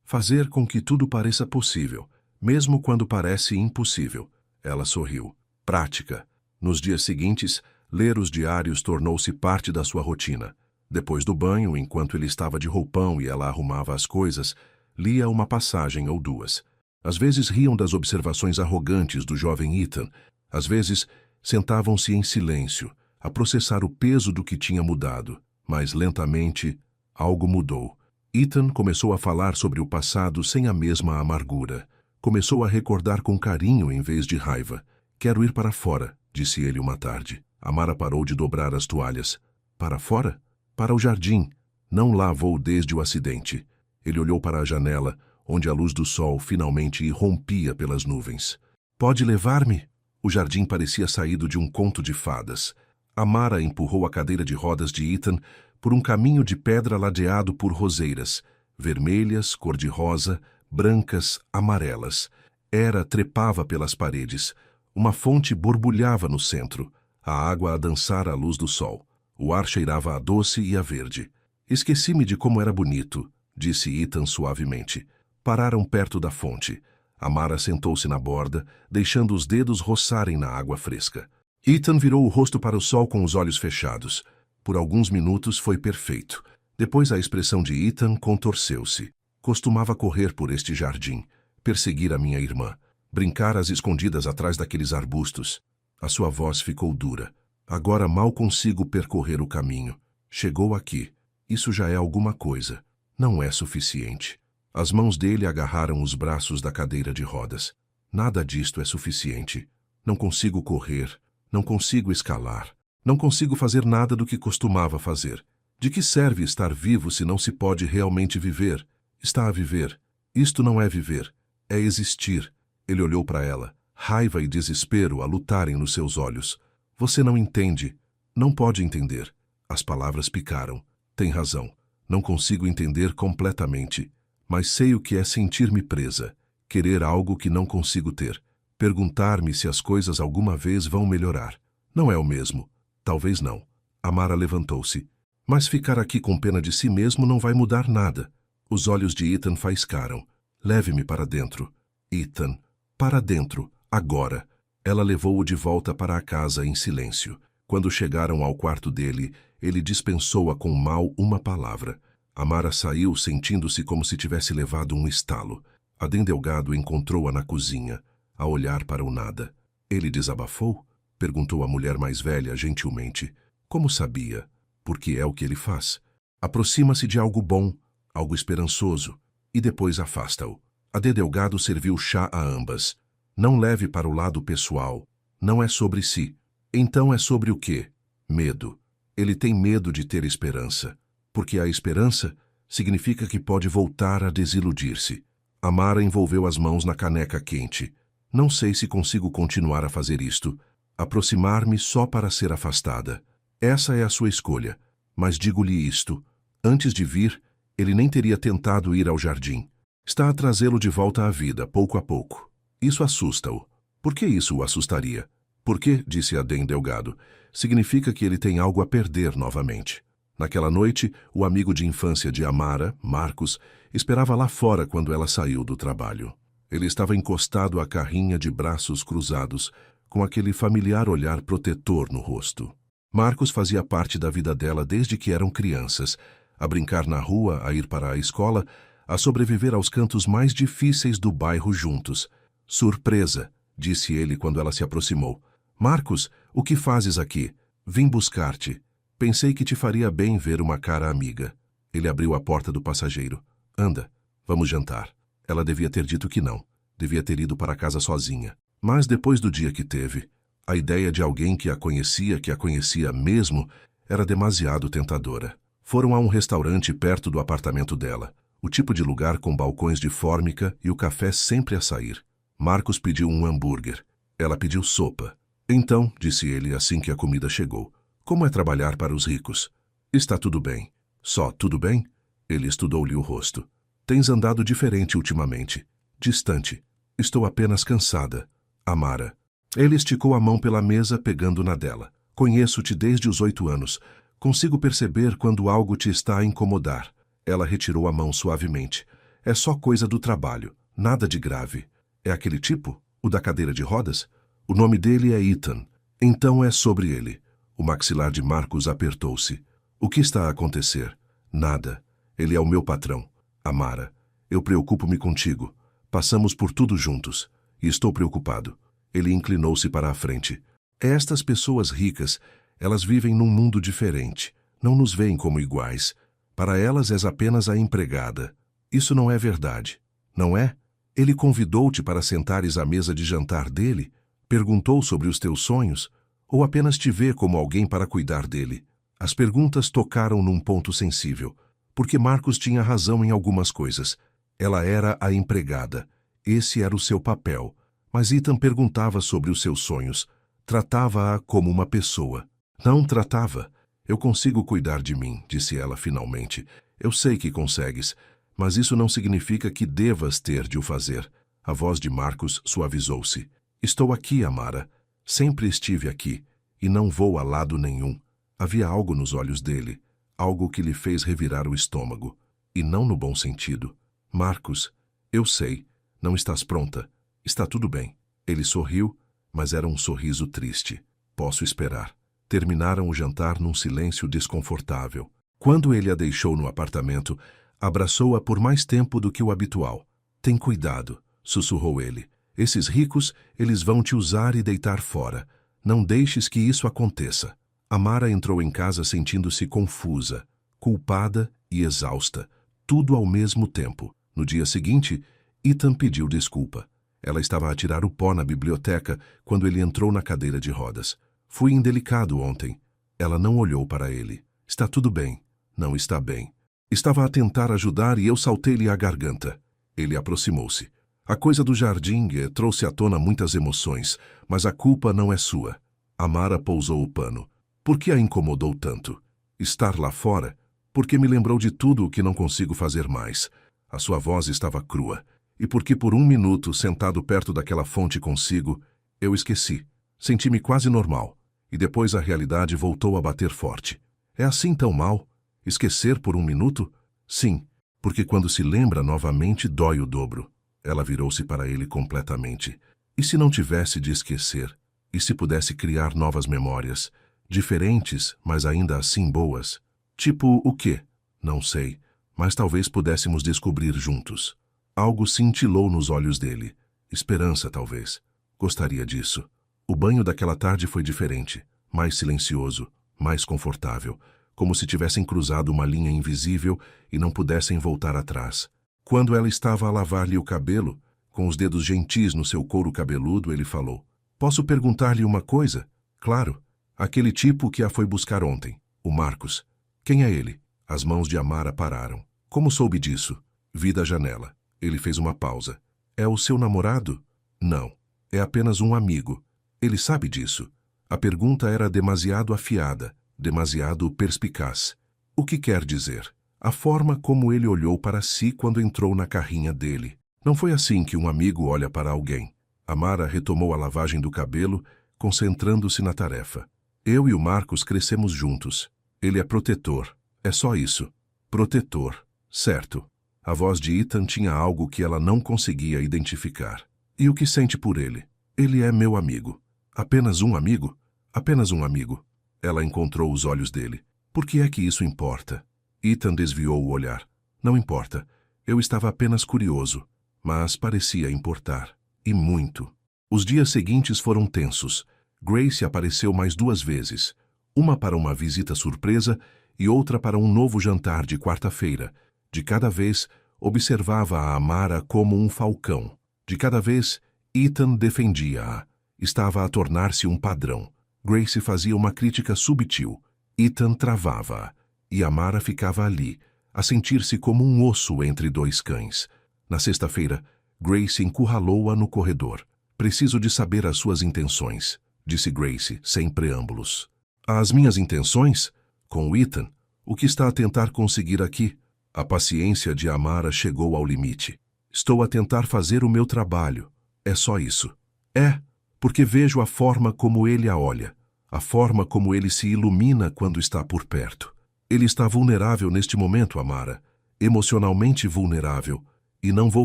Fazer com que tudo pareça possível, mesmo quando parece impossível. Ela sorriu. Prática. Nos dias seguintes, ler os diários tornou-se parte da sua rotina. Depois do banho, enquanto ele estava de roupão e ela arrumava as coisas, lia uma passagem ou duas. Às vezes riam das observações arrogantes do jovem Ethan. Às vezes, sentavam-se em silêncio, a processar o peso do que tinha mudado. Mas, lentamente, algo mudou. Ethan começou a falar sobre o passado sem a mesma amargura. Começou a recordar com carinho em vez de raiva. Quero ir para fora, disse ele uma tarde. Amara parou de dobrar as toalhas. Para fora? Para o jardim. Não lá vou desde o acidente. Ele olhou para a janela, onde a luz do sol finalmente irrompia pelas nuvens. Pode levar-me? O jardim parecia saído de um conto de fadas. Amara empurrou a cadeira de rodas de Ethan por um caminho de pedra ladeado por roseiras, vermelhas, cor-de-rosa, brancas, amarelas. Hera trepava pelas paredes. Uma fonte borbulhava no centro, a água a dançar à luz do sol. O ar cheirava a doce e a verde. Esqueci-me de como era bonito, disse Ethan suavemente. Pararam perto da fonte. Amara sentou-se na borda, deixando os dedos roçarem na água fresca. Ethan virou o rosto para o sol com os olhos fechados. Por alguns minutos foi perfeito. Depois a expressão de Ethan contorceu-se. Costumava correr por este jardim, perseguir a minha irmã, brincar às escondidas atrás daqueles arbustos. A sua voz ficou dura. Agora mal consigo percorrer o caminho. Chegou aqui. Isso já é alguma coisa. Não é suficiente. As mãos dele agarraram os braços da cadeira de rodas. Nada disto é suficiente. Não consigo correr. Não consigo escalar. Não consigo fazer nada do que costumava fazer. De que serve estar vivo se não se pode realmente viver? Está a viver. Isto não é viver. É existir. Ele olhou para ela. Raiva e desespero a lutarem nos seus olhos. Você não entende. Não pode entender. As palavras picaram. Tem razão. Não consigo entender completamente. Mas sei o que é sentir-me presa. Querer algo que não consigo ter. Perguntar-me se as coisas alguma vez vão melhorar. Não é o mesmo. Talvez não. Amara levantou-se. Mas ficar aqui com pena de si mesmo não vai mudar nada. Os olhos de Ethan faiscaram. Leve-me para dentro. Ethan. Para dentro. Agora. Ela levou-o de volta para a casa em silêncio. Quando chegaram ao quarto dele, ele dispensou-a com mal uma palavra. Amara saiu sentindo-se como se tivesse levado um estalo. Adem Delgado encontrou-a na cozinha, a olhar para o nada. Ele desabafou? Perguntou a mulher mais velha gentilmente. Como sabia? Porque é o que ele faz. Aproxima-se de algo bom, algo esperançoso, e depois afasta-o. Adem Delgado serviu chá a ambas. Não leve para o lado pessoal. Não é sobre si. Então é sobre o quê? Medo. Ele tem medo de ter esperança. Porque a esperança significa que pode voltar a desiludir-se. Amara envolveu as mãos na caneca quente. Não sei se consigo continuar a fazer isto. Aproximar-me só para ser afastada. Essa é a sua escolha. Mas digo-lhe isto. Antes de vir, ele nem teria tentado ir ao jardim. Está a trazê-lo de volta à vida, pouco a pouco. Isso assusta-o. Por que isso o assustaria? Porque, disse Adem Delgado, significa que ele tem algo a perder novamente. Naquela noite, o amigo de infância de Amara, Marcos, esperava lá fora quando ela saiu do trabalho. Ele estava encostado à carrinha de braços cruzados, com aquele familiar olhar protetor no rosto. Marcos fazia parte da vida dela desde que eram crianças, a brincar na rua, a ir para a escola, a sobreviver aos cantos mais difíceis do bairro juntos. Surpresa, disse ele quando ela se aproximou. Marcos, o que fazes aqui? Vim buscar-te. Pensei que te faria bem ver uma cara amiga. Ele abriu a porta do passageiro. Anda, vamos jantar. Ela devia ter dito que não. Devia ter ido para casa sozinha. Mas depois do dia que teve, a ideia de alguém que a conhecia mesmo, era demasiado tentadora. Foram a um restaurante perto do apartamento dela. O tipo de lugar com balcões de fórmica e o café sempre a sair. Marcos pediu um hambúrguer. Ela pediu sopa. Então, disse ele assim que a comida chegou, Como é trabalhar para os ricos? Está tudo bem. Só tudo bem? Ele estudou-lhe o rosto. Tens andado diferente ultimamente. Distante. Estou apenas cansada. Amara. Ele esticou a mão pela mesa, pegando na dela. Conheço-te desde os 8 anos. Consigo perceber quando algo te está a incomodar. Ela retirou a mão suavemente. É só coisa do trabalho. Nada de grave. É aquele tipo? O da cadeira de rodas? O nome dele é Ethan. Então é sobre ele. O maxilar de Marcos apertou-se. O que está a acontecer? Nada. Ele é o meu patrão. Amara, eu preocupo-me contigo. Passamos por tudo juntos. E estou preocupado. Ele inclinou-se para a frente. Estas pessoas ricas, elas vivem num mundo diferente. Não nos veem como iguais. Para elas és apenas a empregada. Isso não é verdade. Não é? Ele convidou-te para sentares à mesa de jantar dele? Perguntou sobre os teus sonhos? Ou apenas te vê como alguém para cuidar dele? As perguntas tocaram num ponto sensível, porque Marcos tinha razão em algumas coisas. Ela era a empregada. Esse era o seu papel. Mas Ethan perguntava sobre os seus sonhos. Tratava-a como uma pessoa. Não tratava. Eu consigo cuidar de mim, disse ela finalmente. Eu sei que consegues, mas isso não significa que devas ter de o fazer. A voz de Marcos suavizou-se. Estou aqui, Amara. Sempre estive aqui, e não vou a lado nenhum. Havia algo nos olhos dele, algo que lhe fez revirar o estômago, e não no bom sentido. Marcos, eu sei, não estás pronta. Está tudo bem. Ele sorriu, mas era um sorriso triste. Posso esperar. Terminaram o jantar num silêncio desconfortável. Quando ele a deixou no apartamento, abraçou-a por mais tempo do que o habitual. Tem cuidado, sussurrou ele. Esses ricos, eles vão te usar e deitar fora. Não deixes que isso aconteça. Amara entrou em casa sentindo-se confusa, culpada e exausta, tudo ao mesmo tempo. No dia seguinte, Ethan pediu desculpa. Ela estava a tirar o pó na biblioteca quando ele entrou na cadeira de rodas. Fui indelicado ontem. Ela não olhou para ele. Está tudo bem. Não está bem. Estava a tentar ajudar e eu saltei-lhe a garganta. Ele aproximou-se. A coisa do jardim trouxe à tona muitas emoções, mas a culpa não é sua. Amara pousou o pano. Por que a incomodou tanto? Estar lá fora? Porque me lembrou de tudo o que não consigo fazer mais. A sua voz estava crua. E porque por um minuto, sentado perto daquela fonte consigo, eu esqueci. Senti-me quase normal. E depois a realidade voltou a bater forte. É assim tão mal? Esquecer por um minuto? Sim, porque quando se lembra novamente dói o dobro. Ela virou-se para ele completamente. E se não tivesse de esquecer? E se pudesse criar novas memórias? Diferentes, mas ainda assim boas? Tipo o quê? Não sei, mas talvez pudéssemos descobrir juntos. Algo cintilou nos olhos dele. Esperança, talvez. Gostaria disso. O banho daquela tarde foi diferente, mais silencioso, mais confortável, como se tivessem cruzado uma linha invisível e não pudessem voltar atrás. Quando ela estava a lavar-lhe o cabelo, com os dedos gentis no seu couro cabeludo, ele falou: Posso perguntar-lhe uma coisa? Claro. Aquele tipo que a foi buscar ontem, o Marcos. Quem é ele? As mãos de Amara pararam. Como soube disso? Vi da janela. Ele fez uma pausa. É o seu namorado? Não. É apenas um amigo. Ele sabe disso. A pergunta era demasiado afiada, demasiado perspicaz. O que quer dizer? A forma como ele olhou para si quando entrou na carrinha dele. Não foi assim que um amigo olha para alguém. Amara retomou a lavagem do cabelo, concentrando-se na tarefa. Eu e o Marcos crescemos juntos. Ele é protetor. É só isso. Protetor. Certo. A voz de Ethan tinha algo que ela não conseguia identificar. E o que sente por ele? Ele é meu amigo. Apenas um amigo? Apenas um amigo. Ela encontrou os olhos dele. Por que é que isso importa? Ethan desviou o olhar. Não importa. Eu estava apenas curioso. Mas parecia importar. E muito. Os dias seguintes foram tensos. Grace apareceu mais 2 vezes. Uma para uma visita surpresa e outra para um novo jantar de quarta-feira. De cada vez, observava a Amara como um falcão. De cada vez, Ethan defendia-a. Estava a tornar-se um padrão. Grace fazia uma crítica subtil. Ethan travava-a. E Amara ficava ali, a sentir-se como um osso entre 2 cães. Na sexta-feira, Grace encurralou-a no corredor. Preciso de saber as suas intenções, disse Grace, sem preâmbulos. As minhas intenções? Com o Ethan? O que está a tentar conseguir aqui? A paciência de Amara chegou ao limite. Estou a tentar fazer o meu trabalho. É só isso. É, porque vejo a forma como ele a olha, a forma como ele se ilumina quando está por perto. Ele está vulnerável neste momento, Amara, emocionalmente vulnerável, e não vou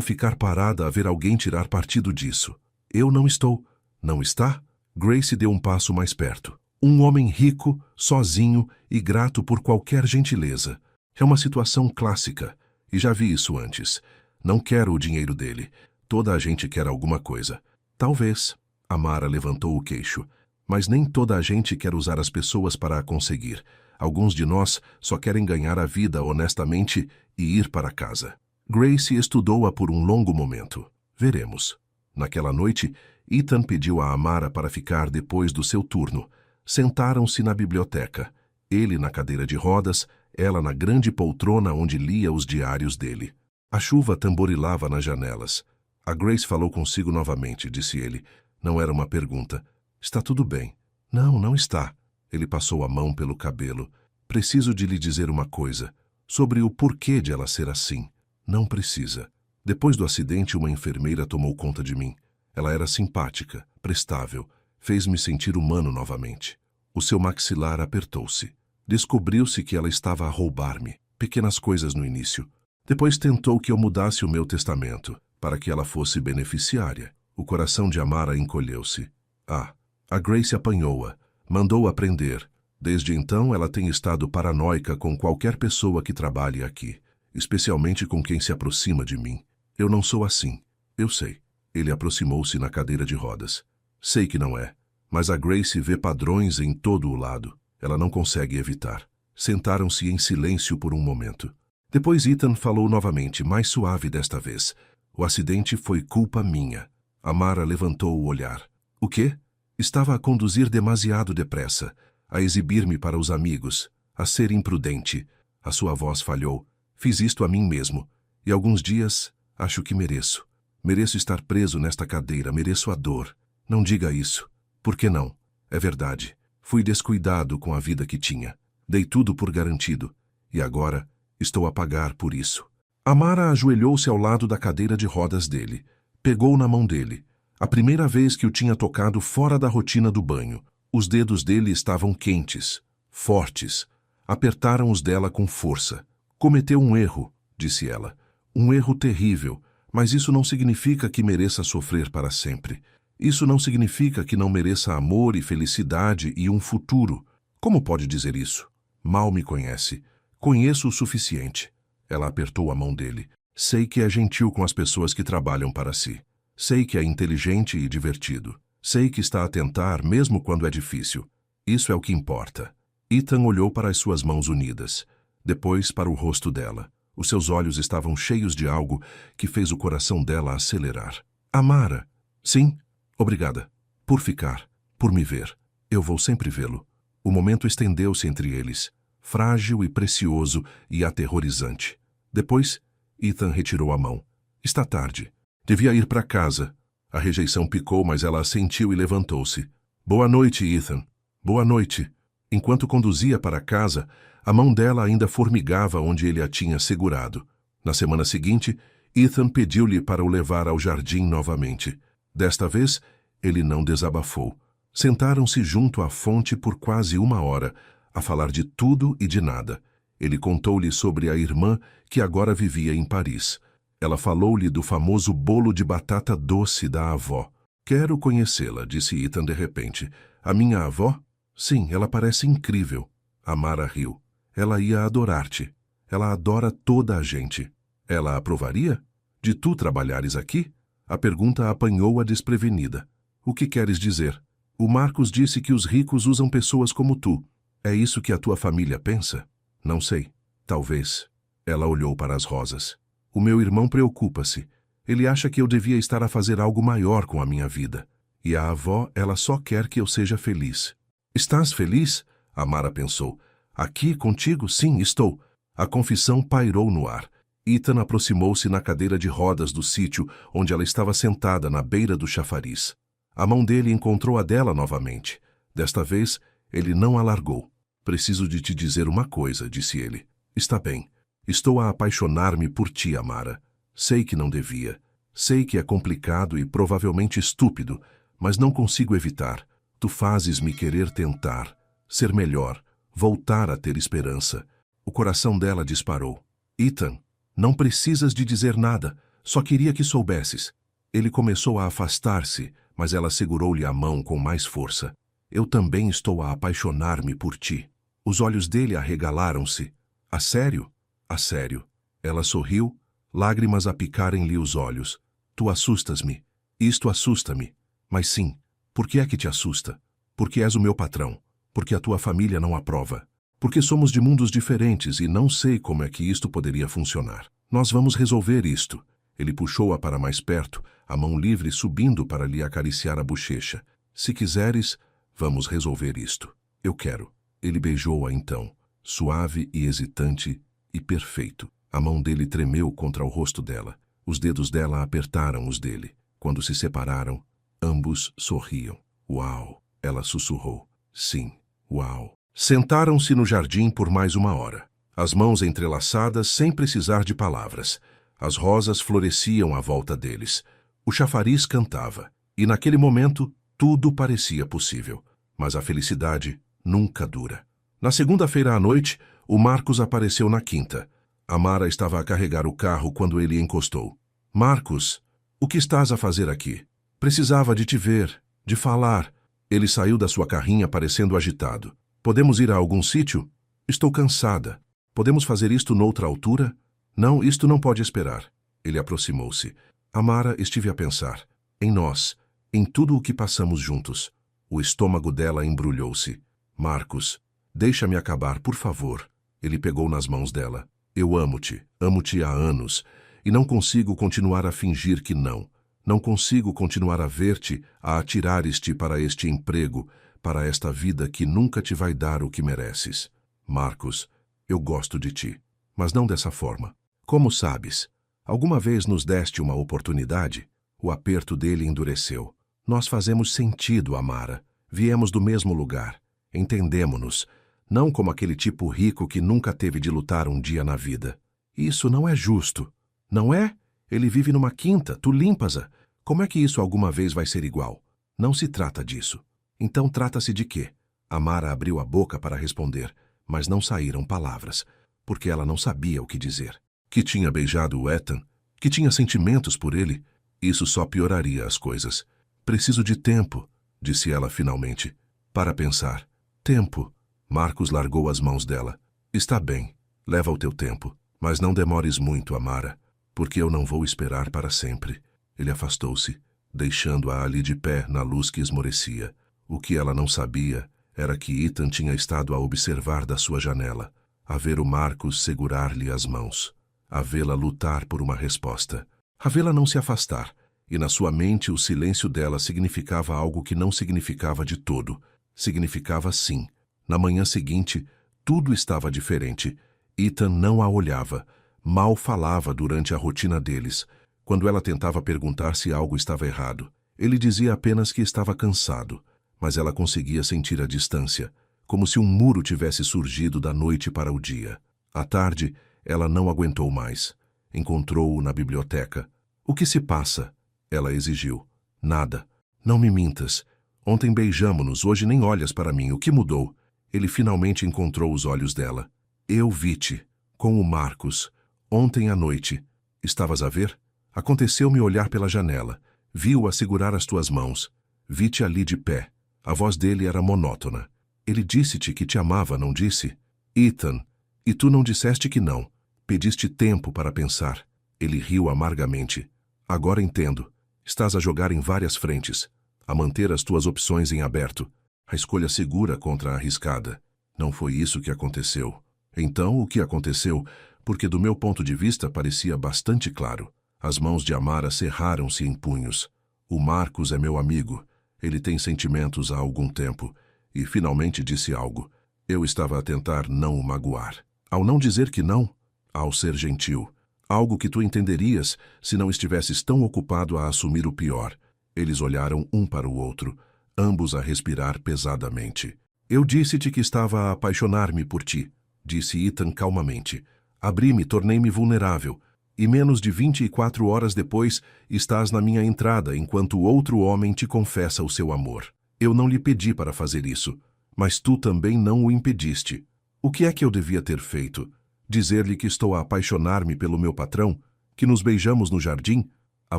ficar parada a ver alguém tirar partido disso. Eu não estou. Não está? Grace deu um passo mais perto. Um homem rico, sozinho e grato por qualquer gentileza. É uma situação clássica, e já vi isso antes. Não quero o dinheiro dele. Toda a gente quer alguma coisa. Talvez. Amara levantou o queixo. Mas nem toda a gente quer usar as pessoas para a conseguir. Alguns de nós só querem ganhar a vida honestamente e ir para casa. Grace estudou-a por um longo momento. Veremos. Naquela noite, Ethan pediu a Amara para ficar depois do seu turno. Sentaram-se na biblioteca. Ele na cadeira de rodas, ela na grande poltrona onde lia os diários dele. A chuva tamborilava nas janelas. A Grace falou consigo novamente, disse ele. Não era uma pergunta. Está tudo bem. Não, não está. Ele passou a mão pelo cabelo. Preciso de lhe dizer uma coisa. Sobre o porquê de ela ser assim. Não precisa. Depois do acidente, uma enfermeira tomou conta de mim. Ela era simpática, prestável. Fez-me sentir humano novamente. O seu maxilar apertou-se. Descobriu-se que ela estava a roubar-me. Pequenas coisas no início. Depois tentou que eu mudasse o meu testamento, para que ela fosse beneficiária. O coração de Amara encolheu-se. A Grace apanhou-a, mandou-a prender. Desde então, ela tem estado paranoica com qualquer pessoa que trabalhe aqui, especialmente com quem se aproxima de mim. Eu não sou assim. Eu sei. Ele aproximou-se na cadeira de rodas. Sei que não é, mas a Grace vê padrões em todo o lado. Ela não consegue evitar. Sentaram-se em silêncio por um momento. Depois Ethan falou novamente, mais suave desta vez. O acidente foi culpa minha. Amara levantou o olhar. O quê? Estava a conduzir demasiado depressa, a exibir-me para os amigos, a ser imprudente. A sua voz falhou. Fiz isto a mim mesmo. E alguns dias, acho que mereço. Mereço estar preso nesta cadeira, mereço a dor. Não diga isso. Por que não? É verdade. Fui descuidado com a vida que tinha. Dei tudo por garantido. E agora, estou a pagar por isso. Amara ajoelhou-se ao lado da cadeira de rodas dele. Pegou na mão dele. A primeira vez que o tinha tocado fora da rotina do banho. Os dedos dele estavam quentes, fortes. Apertaram os dela com força. Cometeu um erro, disse ela. Um erro terrível, mas isso não significa que mereça sofrer para sempre. Isso não significa que não mereça amor e felicidade e um futuro. Como pode dizer isso? Mal me conhece. Conheço o suficiente. Ela apertou a mão dele. Sei que é gentil com as pessoas que trabalham para si. Sei que é inteligente e divertido. Sei que está a tentar, mesmo quando é difícil. Isso é o que importa. Ethan olhou para as suas mãos unidas. Depois para o rosto dela. Os seus olhos estavam cheios de algo que fez o coração dela acelerar. Amara. Sim, obrigada. Por ficar. Por me ver. Eu vou sempre vê-lo. O momento estendeu-se entre eles. Frágil e precioso e aterrorizante. Depois, Ethan retirou a mão. Está tarde. Devia ir para casa. A rejeição picou, mas ela assentiu e levantou-se. Boa noite, Ethan. Boa noite. Enquanto conduzia para casa, a mão dela ainda formigava onde ele a tinha segurado. Na semana seguinte, Ethan pediu-lhe para o levar ao jardim novamente. Desta vez, ele não desabafou. Sentaram-se junto à fonte por quase 1 hora, a falar de tudo e de nada. Ele contou-lhe sobre a irmã que agora vivia em Paris. Ela falou-lhe do famoso bolo de batata doce da avó. Quero conhecê-la, disse Ethan de repente. A minha avó? Sim, ela parece incrível. Amara riu. Ela ia adorar-te. Ela adora toda a gente. Ela aprovaria? De tu trabalhares aqui? A pergunta apanhou-a desprevenida. O que queres dizer? O Marcos disse que os ricos usam pessoas como tu. É isso que a tua família pensa? Não sei. Talvez. Ela olhou para as rosas. O meu irmão preocupa-se. Ele acha que eu devia estar a fazer algo maior com a minha vida. E a avó, ela só quer que eu seja feliz. Estás feliz? Amara pensou. Aqui, contigo? Sim, estou. A confissão pairou no ar. Ethan aproximou-se na cadeira de rodas do sítio, onde ela estava sentada na beira do chafariz. A mão dele encontrou a dela novamente. Desta vez, Ele não a largou. Preciso de te dizer uma coisa, disse ele. Está bem. Estou a apaixonar-me por ti, Amara. Sei que não devia. Sei que é complicado e provavelmente estúpido, mas não consigo evitar. Tu fazes-me querer tentar, ser melhor, voltar a ter esperança. O coração dela disparou. Ethan, não precisas de dizer nada. Só queria que soubesses. Ele começou a afastar-se, mas ela segurou-lhe a mão com mais força. Eu também estou a apaixonar-me por ti. Os olhos dele arregalaram-se. A sério? A sério. Ela sorriu, lágrimas a picarem-lhe os olhos. Tu assustas-me. Isto assusta-me. Mas sim, por que é que te assusta? Porque és o meu patrão. Porque a tua família não aprova. Porque somos de mundos diferentes e não sei como é que isto poderia funcionar. Nós vamos resolver isto. Ele puxou-a para mais perto, a mão livre subindo para lhe acariciar a bochecha. Se quiseres, vamos resolver isto. Eu quero. Ele beijou-a então, suave e hesitante e perfeito. A mão dele tremeu contra o rosto dela. Os dedos dela apertaram os dele. Quando se separaram, ambos sorriam. Uau! Ela sussurrou. Sim, uau! Sentaram-se no jardim por mais uma hora. As mãos entrelaçadas sem precisar de palavras. As rosas floresciam à volta deles. O chafariz cantava. E naquele momento, tudo parecia possível. Mas a felicidade nunca dura. Na segunda-feira à noite, o Marcos apareceu na quinta. Amara estava a carregar o carro quando ele encostou. Marcos, o que estás a fazer aqui? Precisava de te ver, de falar. Ele saiu da sua carrinha parecendo agitado. Podemos ir a algum sítio? Estou cansada. Podemos fazer isto noutra altura? Não, isto não pode esperar. Ele aproximou-se. Amara, estive a pensar. Em nós, em tudo o que passamos juntos. O estômago dela embrulhou-se. Marcos, deixa-me acabar, por favor. Ele pegou nas mãos dela. Eu amo-te há anos, e não consigo continuar a fingir que não. Não consigo continuar a ver-te, a atirares-te para este emprego, para esta vida que nunca te vai dar o que mereces. Marcos, eu gosto de ti, mas não dessa forma. Como sabes? Alguma vez nos deste uma oportunidade? O aperto dele endureceu. Nós fazemos sentido, Amara. Viemos do mesmo lugar. Entendemo-nos. Não como aquele tipo rico que nunca teve de lutar um dia na vida. Isso não é justo. Não é? Ele vive numa quinta, tu limpas-a. Como é que isso alguma vez vai ser igual? Não se trata disso. Então trata-se de quê? Amara abriu a boca para responder, mas não saíram palavras, porque ela não sabia o que dizer. Que tinha beijado o Ethan, que tinha sentimentos por ele. Isso só pioraria as coisas. Preciso de tempo, disse ela finalmente, para pensar. Tempo. Marcos largou as mãos dela. Está bem, leva o teu tempo, mas não demores muito, Amara, porque eu não vou esperar para sempre. Ele afastou-se, deixando-a ali de pé na luz que esmorecia. O que ela não sabia era que Ethan tinha estado a observar da sua janela, a ver o Marcos segurar-lhe as mãos, a vê-la lutar por uma resposta, a vê-la não se afastar, e na sua mente o silêncio dela significava algo que não significava de todo. Significava sim. Na manhã seguinte, tudo estava diferente. Ethan não a olhava, mal falava durante a rotina deles. Quando ela tentava perguntar se algo estava errado, ele dizia apenas que estava cansado, mas ela conseguia sentir a distância, como se um muro tivesse surgido da noite para o dia. À tarde, ela não aguentou mais. Encontrou-o na biblioteca. O que se passa? Ela exigiu. Nada. Não me mintas. Ontem beijamo-nos, hoje nem olhas para mim. O que mudou? Ele finalmente encontrou os olhos dela. Eu vi-te, com o Marcos, ontem à noite. Estavas a ver? Aconteceu-me olhar pela janela. Vi-o a segurar as tuas mãos. Vi-te ali de pé. A voz dele era monótona. Ele disse-te que te amava, não disse? Ethan, e tu não disseste que não. Pediste tempo para pensar. Ele riu amargamente. Agora entendo. Estás a jogar em várias frentes, a manter as tuas opções em aberto. A escolha segura contra a arriscada. Não foi isso que aconteceu. Então, o que aconteceu? Porque do meu ponto de vista parecia bastante claro. As mãos de Amara cerraram-se em punhos. O Marcos é meu amigo. Ele tem sentimentos há algum tempo. E finalmente disse algo. Eu estava a tentar não o magoar. Ao não dizer que não, ao ser gentil. Algo que tu entenderias se não estivesses tão ocupado a assumir o pior. Eles olharam um para o outro, ambos a respirar pesadamente. Eu disse-te que estava a apaixonar-me por ti, disse Ethan calmamente. Abri-me, tornei-me vulnerável, e menos de 24 horas depois estás na minha entrada enquanto outro homem te confessa o seu amor. Eu não lhe pedi para fazer isso, mas tu também não o impediste. O que é que eu devia ter feito? Dizer-lhe que estou a apaixonar-me pelo meu patrão? Que nos beijamos no jardim? A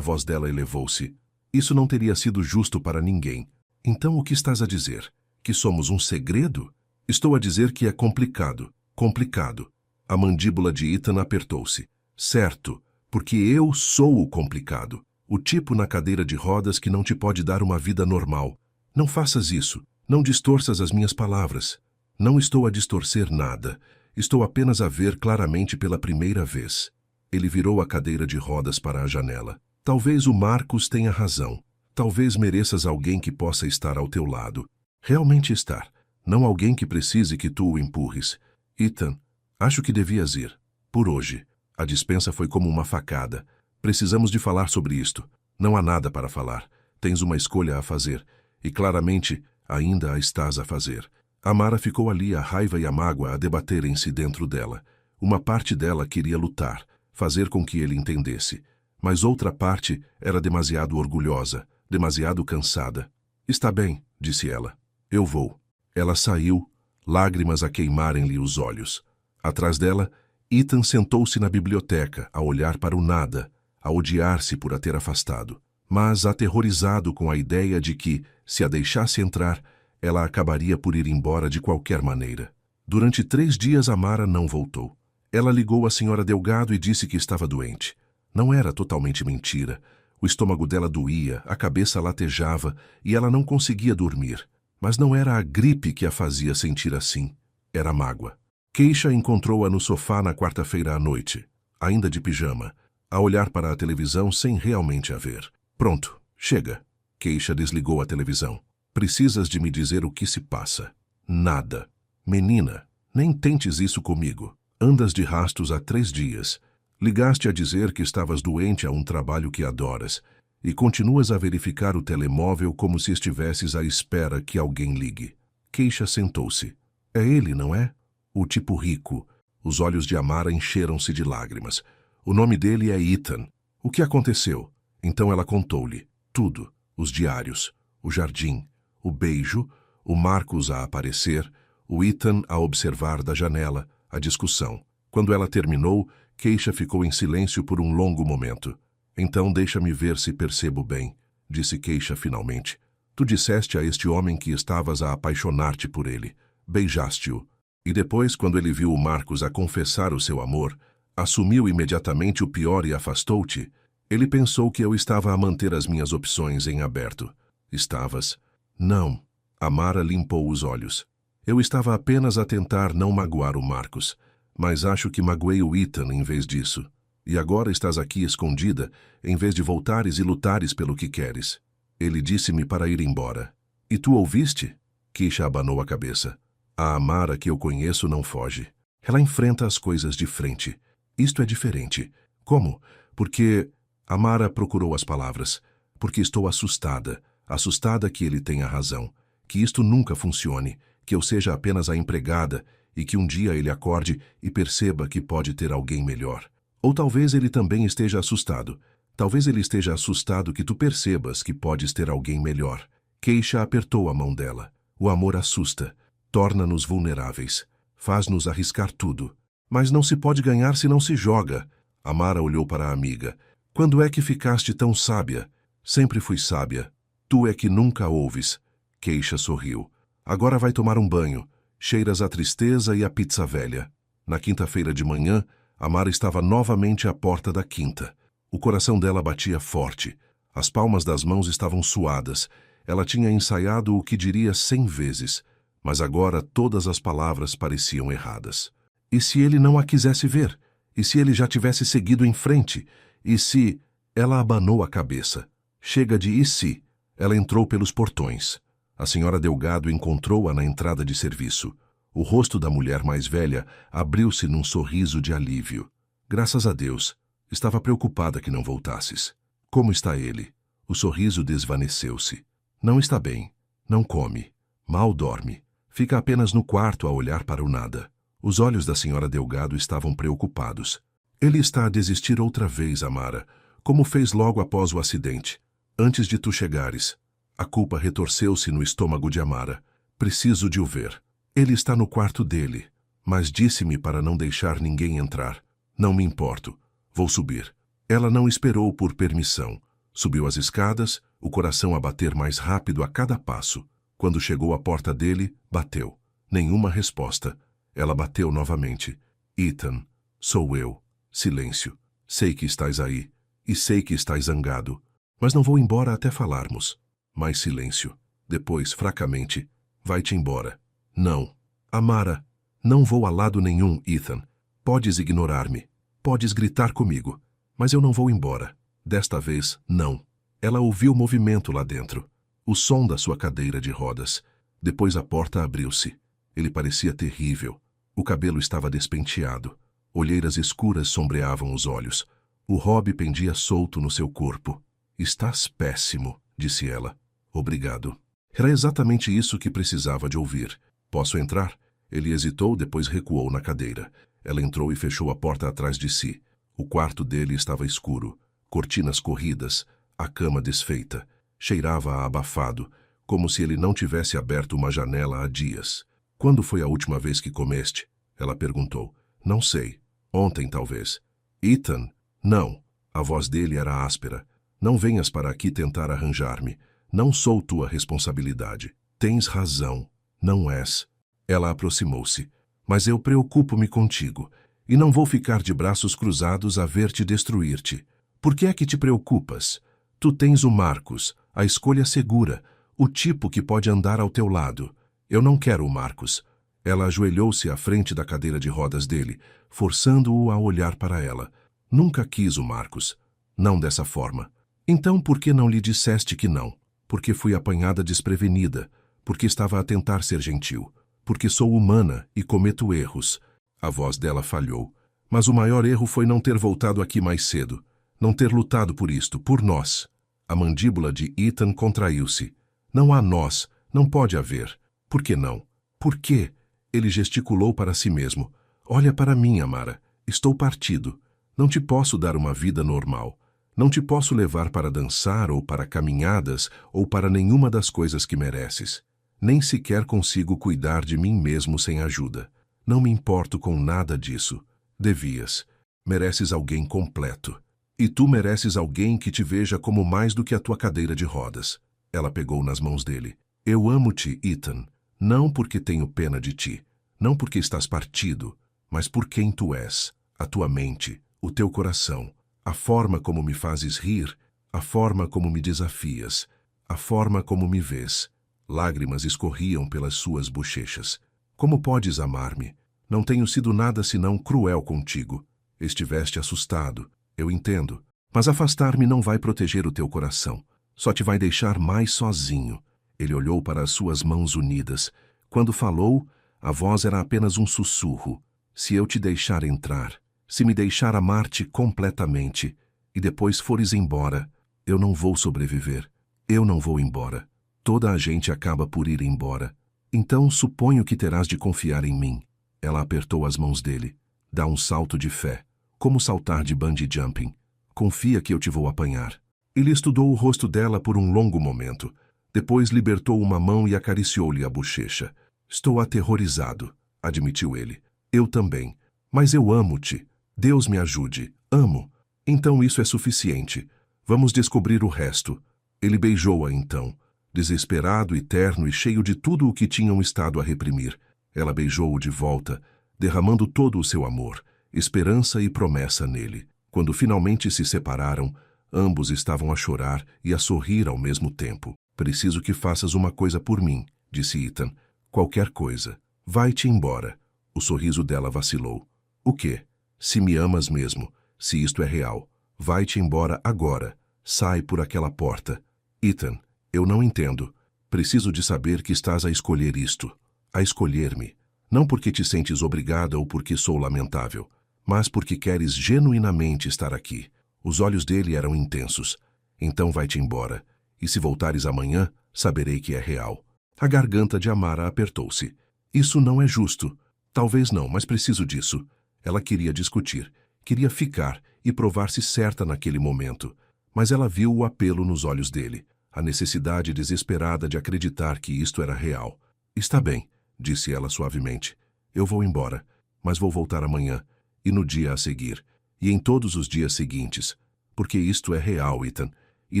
voz dela elevou-se. Isso não teria sido justo para ninguém. Então o que estás a dizer? Que somos um segredo? Estou a dizer que é complicado. Complicado. A mandíbula de Ethan apertou-se. Certo, porque eu sou o complicado. O tipo na cadeira de rodas que não te pode dar uma vida normal. Não faças isso. Não distorças as minhas palavras. Não estou a distorcer nada. Estou apenas a ver claramente pela primeira vez. Ele virou a cadeira de rodas para a janela. Talvez o Marcus tenha razão. Talvez mereças alguém que possa estar ao teu lado. Realmente estar. Não alguém que precise que tu o empurres. Ethan, acho que devias ir. Por hoje. A dispensa foi como uma facada. Precisamos de falar sobre isto. Não há nada para falar. Tens uma escolha a fazer. E claramente ainda a estás a fazer. Amara ficou ali, a raiva e a mágoa a debaterem-se dentro dela. Uma parte dela queria lutar, fazer com que ele entendesse. Mas outra parte era demasiado orgulhosa, demasiado cansada. Está bem, disse ela. Eu vou. Ela saiu, lágrimas a queimarem-lhe os olhos. Atrás dela, Ethan sentou-se na biblioteca, a olhar para o nada, a odiar-se por a ter afastado, mas aterrorizado com a ideia de que, se a deixasse entrar, ela acabaria por ir embora de qualquer maneira. Durante 3 dias Amara não voltou. Ela ligou à senhora Delgado e disse que estava doente. Não era totalmente mentira. O estômago dela doía, a cabeça latejava e ela não conseguia dormir. Mas não era a gripe que a fazia sentir assim. Era a mágoa. Keisha encontrou-a no sofá na quarta-feira à noite, ainda de pijama, a olhar para a televisão sem realmente a ver. Pronto, chega. Keisha desligou a televisão. Precisas de me dizer o que se passa. Nada. Menina, nem tentes isso comigo. Andas de rastos há 3 dias. Ligaste a dizer que estavas doente a um trabalho que adoras e continuas a verificar o telemóvel como se estivesses à espera que alguém ligue. Keisha sentou-se. É ele, não é? O tipo rico. Os olhos de Amara encheram-se de lágrimas. O nome dele é Ethan. O que aconteceu? Então ela contou-lhe. Tudo. Os diários. O jardim. O beijo. O Marcus a aparecer. O Ethan a observar da janela. A discussão. Quando ela terminou, Keisha ficou em silêncio por um longo momento. Então deixa-me ver se percebo bem, disse Keisha finalmente. Tu disseste a este homem que estavas a apaixonar-te por ele. Beijaste-o. E depois, quando ele viu o Marcus a confessar o seu amor, assumiu imediatamente o pior e afastou-te. Ele pensou que eu estava a manter as minhas opções em aberto. Estavas? Não. Amara limpou os olhos. Eu estava apenas a tentar não magoar o Marcus, mas acho que magoei o Ethan em vez disso. E agora estás aqui escondida, em vez de voltares e lutares pelo que queres. Ele disse-me para ir embora. E tu ouviste? Keisha abanou a cabeça. A Amara que eu conheço não foge. Ela enfrenta as coisas de frente. Isto é diferente. Como? Porque... Amara procurou as palavras. Porque estou assustada. Assustada que ele tenha razão. Que isto nunca funcione. Que eu seja apenas a empregada e que um dia ele acorde e perceba que pode ter alguém melhor. Ou talvez ele também esteja assustado. Talvez ele esteja assustado que tu percebas que podes ter alguém melhor. Keisha apertou a mão dela. O amor assusta. Torna-nos vulneráveis. Faz-nos arriscar tudo. Mas não se pode ganhar se não se joga. Amara olhou para a amiga. Quando é que ficaste tão sábia? Sempre fui sábia. Tu é que nunca ouves. Keisha sorriu. Agora vai tomar um banho. Cheiras a tristeza e a pizza velha. Na quinta-feira de manhã, Amara estava novamente à porta da quinta. O coração dela batia forte. As palmas das mãos estavam suadas. Ela tinha ensaiado o que diria 100 vezes, mas agora todas as palavras pareciam erradas. E se ele não a quisesse ver? E se ele já tivesse seguido em frente? E se... Ela abanou a cabeça. Chega de e se? Ela entrou pelos portões. A senhora Delgado encontrou-a na entrada de serviço. O rosto da mulher mais velha abriu-se num sorriso de alívio. Graças a Deus. Estava preocupada que não voltasses. Como está ele? O sorriso desvaneceu-se. Não está bem. Não come. Mal dorme. Fica apenas no quarto a olhar para o nada. Os olhos da senhora Delgado estavam preocupados. Ele está a desistir outra vez, Amara, como fez logo após o acidente. Antes de tu chegares. A culpa retorceu-se no estômago de Amara. Preciso de o ver. Ele está no quarto dele, mas disse-me para não deixar ninguém entrar. Não me importo. Vou subir. Ela não esperou por permissão. Subiu as escadas, o coração a bater mais rápido a cada passo. Quando chegou à porta dele, bateu. Nenhuma resposta. Ela bateu novamente. Ethan, sou eu. Silêncio. Sei que estás aí. E sei que estás zangado. Mas não vou embora até falarmos. Mais silêncio. Depois, fracamente, vai-te embora. Não. Amara, não vou a lado nenhum, Ethan. Podes ignorar-me. Podes gritar comigo. Mas eu não vou embora. Desta vez, não. Ela ouviu movimento lá dentro. O som da sua cadeira de rodas. Depois a porta abriu-se. Ele parecia terrível. O cabelo estava despenteado. Olheiras escuras sombreavam os olhos. O hobby pendia solto no seu corpo. Estás péssimo, disse ela. Obrigado. Era exatamente isso que precisava de ouvir. Posso entrar? Ele hesitou, depois recuou na cadeira. Ela entrou e fechou a porta atrás de si. O quarto dele estava escuro. Cortinas corridas, a cama desfeita. Cheirava a abafado, como se ele não tivesse aberto uma janela há dias. Quando foi a última vez que comeste? Ela perguntou. Não sei. Ontem, talvez. Ethan? Não. A voz dele era áspera. Não venhas para aqui tentar arranjar-me. Não sou tua responsabilidade. Tens razão. Não és. Ela aproximou-se. Mas eu preocupo-me contigo. E não vou ficar de braços cruzados a ver-te destruir-te. Por que é que te preocupas? Tu tens o Marcos, a escolha segura, o tipo que pode andar ao teu lado. Eu não quero o Marcos. Ela ajoelhou-se à frente da cadeira de rodas dele, forçando-o a olhar para ela. Nunca quis o Marcos. Não dessa forma. Então por que não lhe disseste que não? Porque fui apanhada desprevenida. Porque estava a tentar ser gentil. Porque sou humana e cometo erros. A voz dela falhou. Mas o maior erro foi não ter voltado aqui mais cedo. Não ter lutado por isto, por nós. A mandíbula de Ethan contraiu-se. Não há nós. Não pode haver. Por que não? Por quê? Ele gesticulou para si mesmo. Olha para mim, Amara. Estou partido. Não te posso dar uma vida normal. Não te posso levar para dançar ou para caminhadas ou para nenhuma das coisas que mereces. Nem sequer consigo cuidar de mim mesmo sem ajuda. Não me importo com nada disso. Devias. Mereces alguém completo. E tu mereces alguém que te veja como mais do que a tua cadeira de rodas. Ela pegou nas mãos dele. Eu amo-te, Ethan. Não porque tenho pena de ti. Não porque estás partido. Mas por quem tu és. A tua mente. O teu coração. A forma como me fazes rir. A forma como me desafias. A forma como me vês. Lágrimas escorriam pelas suas bochechas. Como podes amar-me? Não tenho sido nada senão cruel contigo. Estiveste assustado. Eu entendo. Mas afastar-me não vai proteger o teu coração. Só te vai deixar mais sozinho. Ele olhou para as suas mãos unidas. Quando falou, a voz era apenas um sussurro. Se eu te deixar entrar, se me deixar amar-te completamente, e depois fores embora, eu não vou sobreviver. Eu não vou embora. Toda a gente acaba por ir embora. Então suponho que terás de confiar em mim. Ela apertou as mãos dele. Dá um salto de fé. Como saltar de bungee jumping. Confia que eu te vou apanhar. Ele estudou o rosto dela por um longo momento. Depois libertou uma mão e acariciou-lhe a bochecha. Estou aterrorizado, admitiu ele. Eu também. Mas eu amo-te. Deus me ajude. Amo. Então isso é suficiente. Vamos descobrir o resto. Ele beijou-a então. Desesperado e terno e cheio de tudo o que tinham estado a reprimir. Ela beijou-o de volta, derramando todo o seu amor, esperança e promessa nele. Quando finalmente se separaram, ambos estavam a chorar e a sorrir ao mesmo tempo. Preciso que faças uma coisa por mim, disse Ethan. Qualquer coisa. Vai-te embora. O sorriso dela vacilou. O quê? Se me amas mesmo, se isto é real, vai-te embora agora. Sai por aquela porta. Ethan, eu não entendo. Preciso de saber que estás a escolher isto. A escolher-me. Não porque te sentes obrigada ou porque sou lamentável, mas porque queres genuinamente estar aqui. Os olhos dele eram intensos. Então vai-te embora. E se voltares amanhã, saberei que é real. A garganta de Amara apertou-se. Isso não é justo. Talvez não, mas preciso disso. Ela queria discutir, queria ficar e provar-se certa naquele momento. Mas ela viu o apelo nos olhos dele, a necessidade desesperada de acreditar que isto era real. Está bem, disse ela suavemente. Eu vou embora, mas vou voltar amanhã, e no dia a seguir, e em todos os dias seguintes, porque isto é real, Ethan, e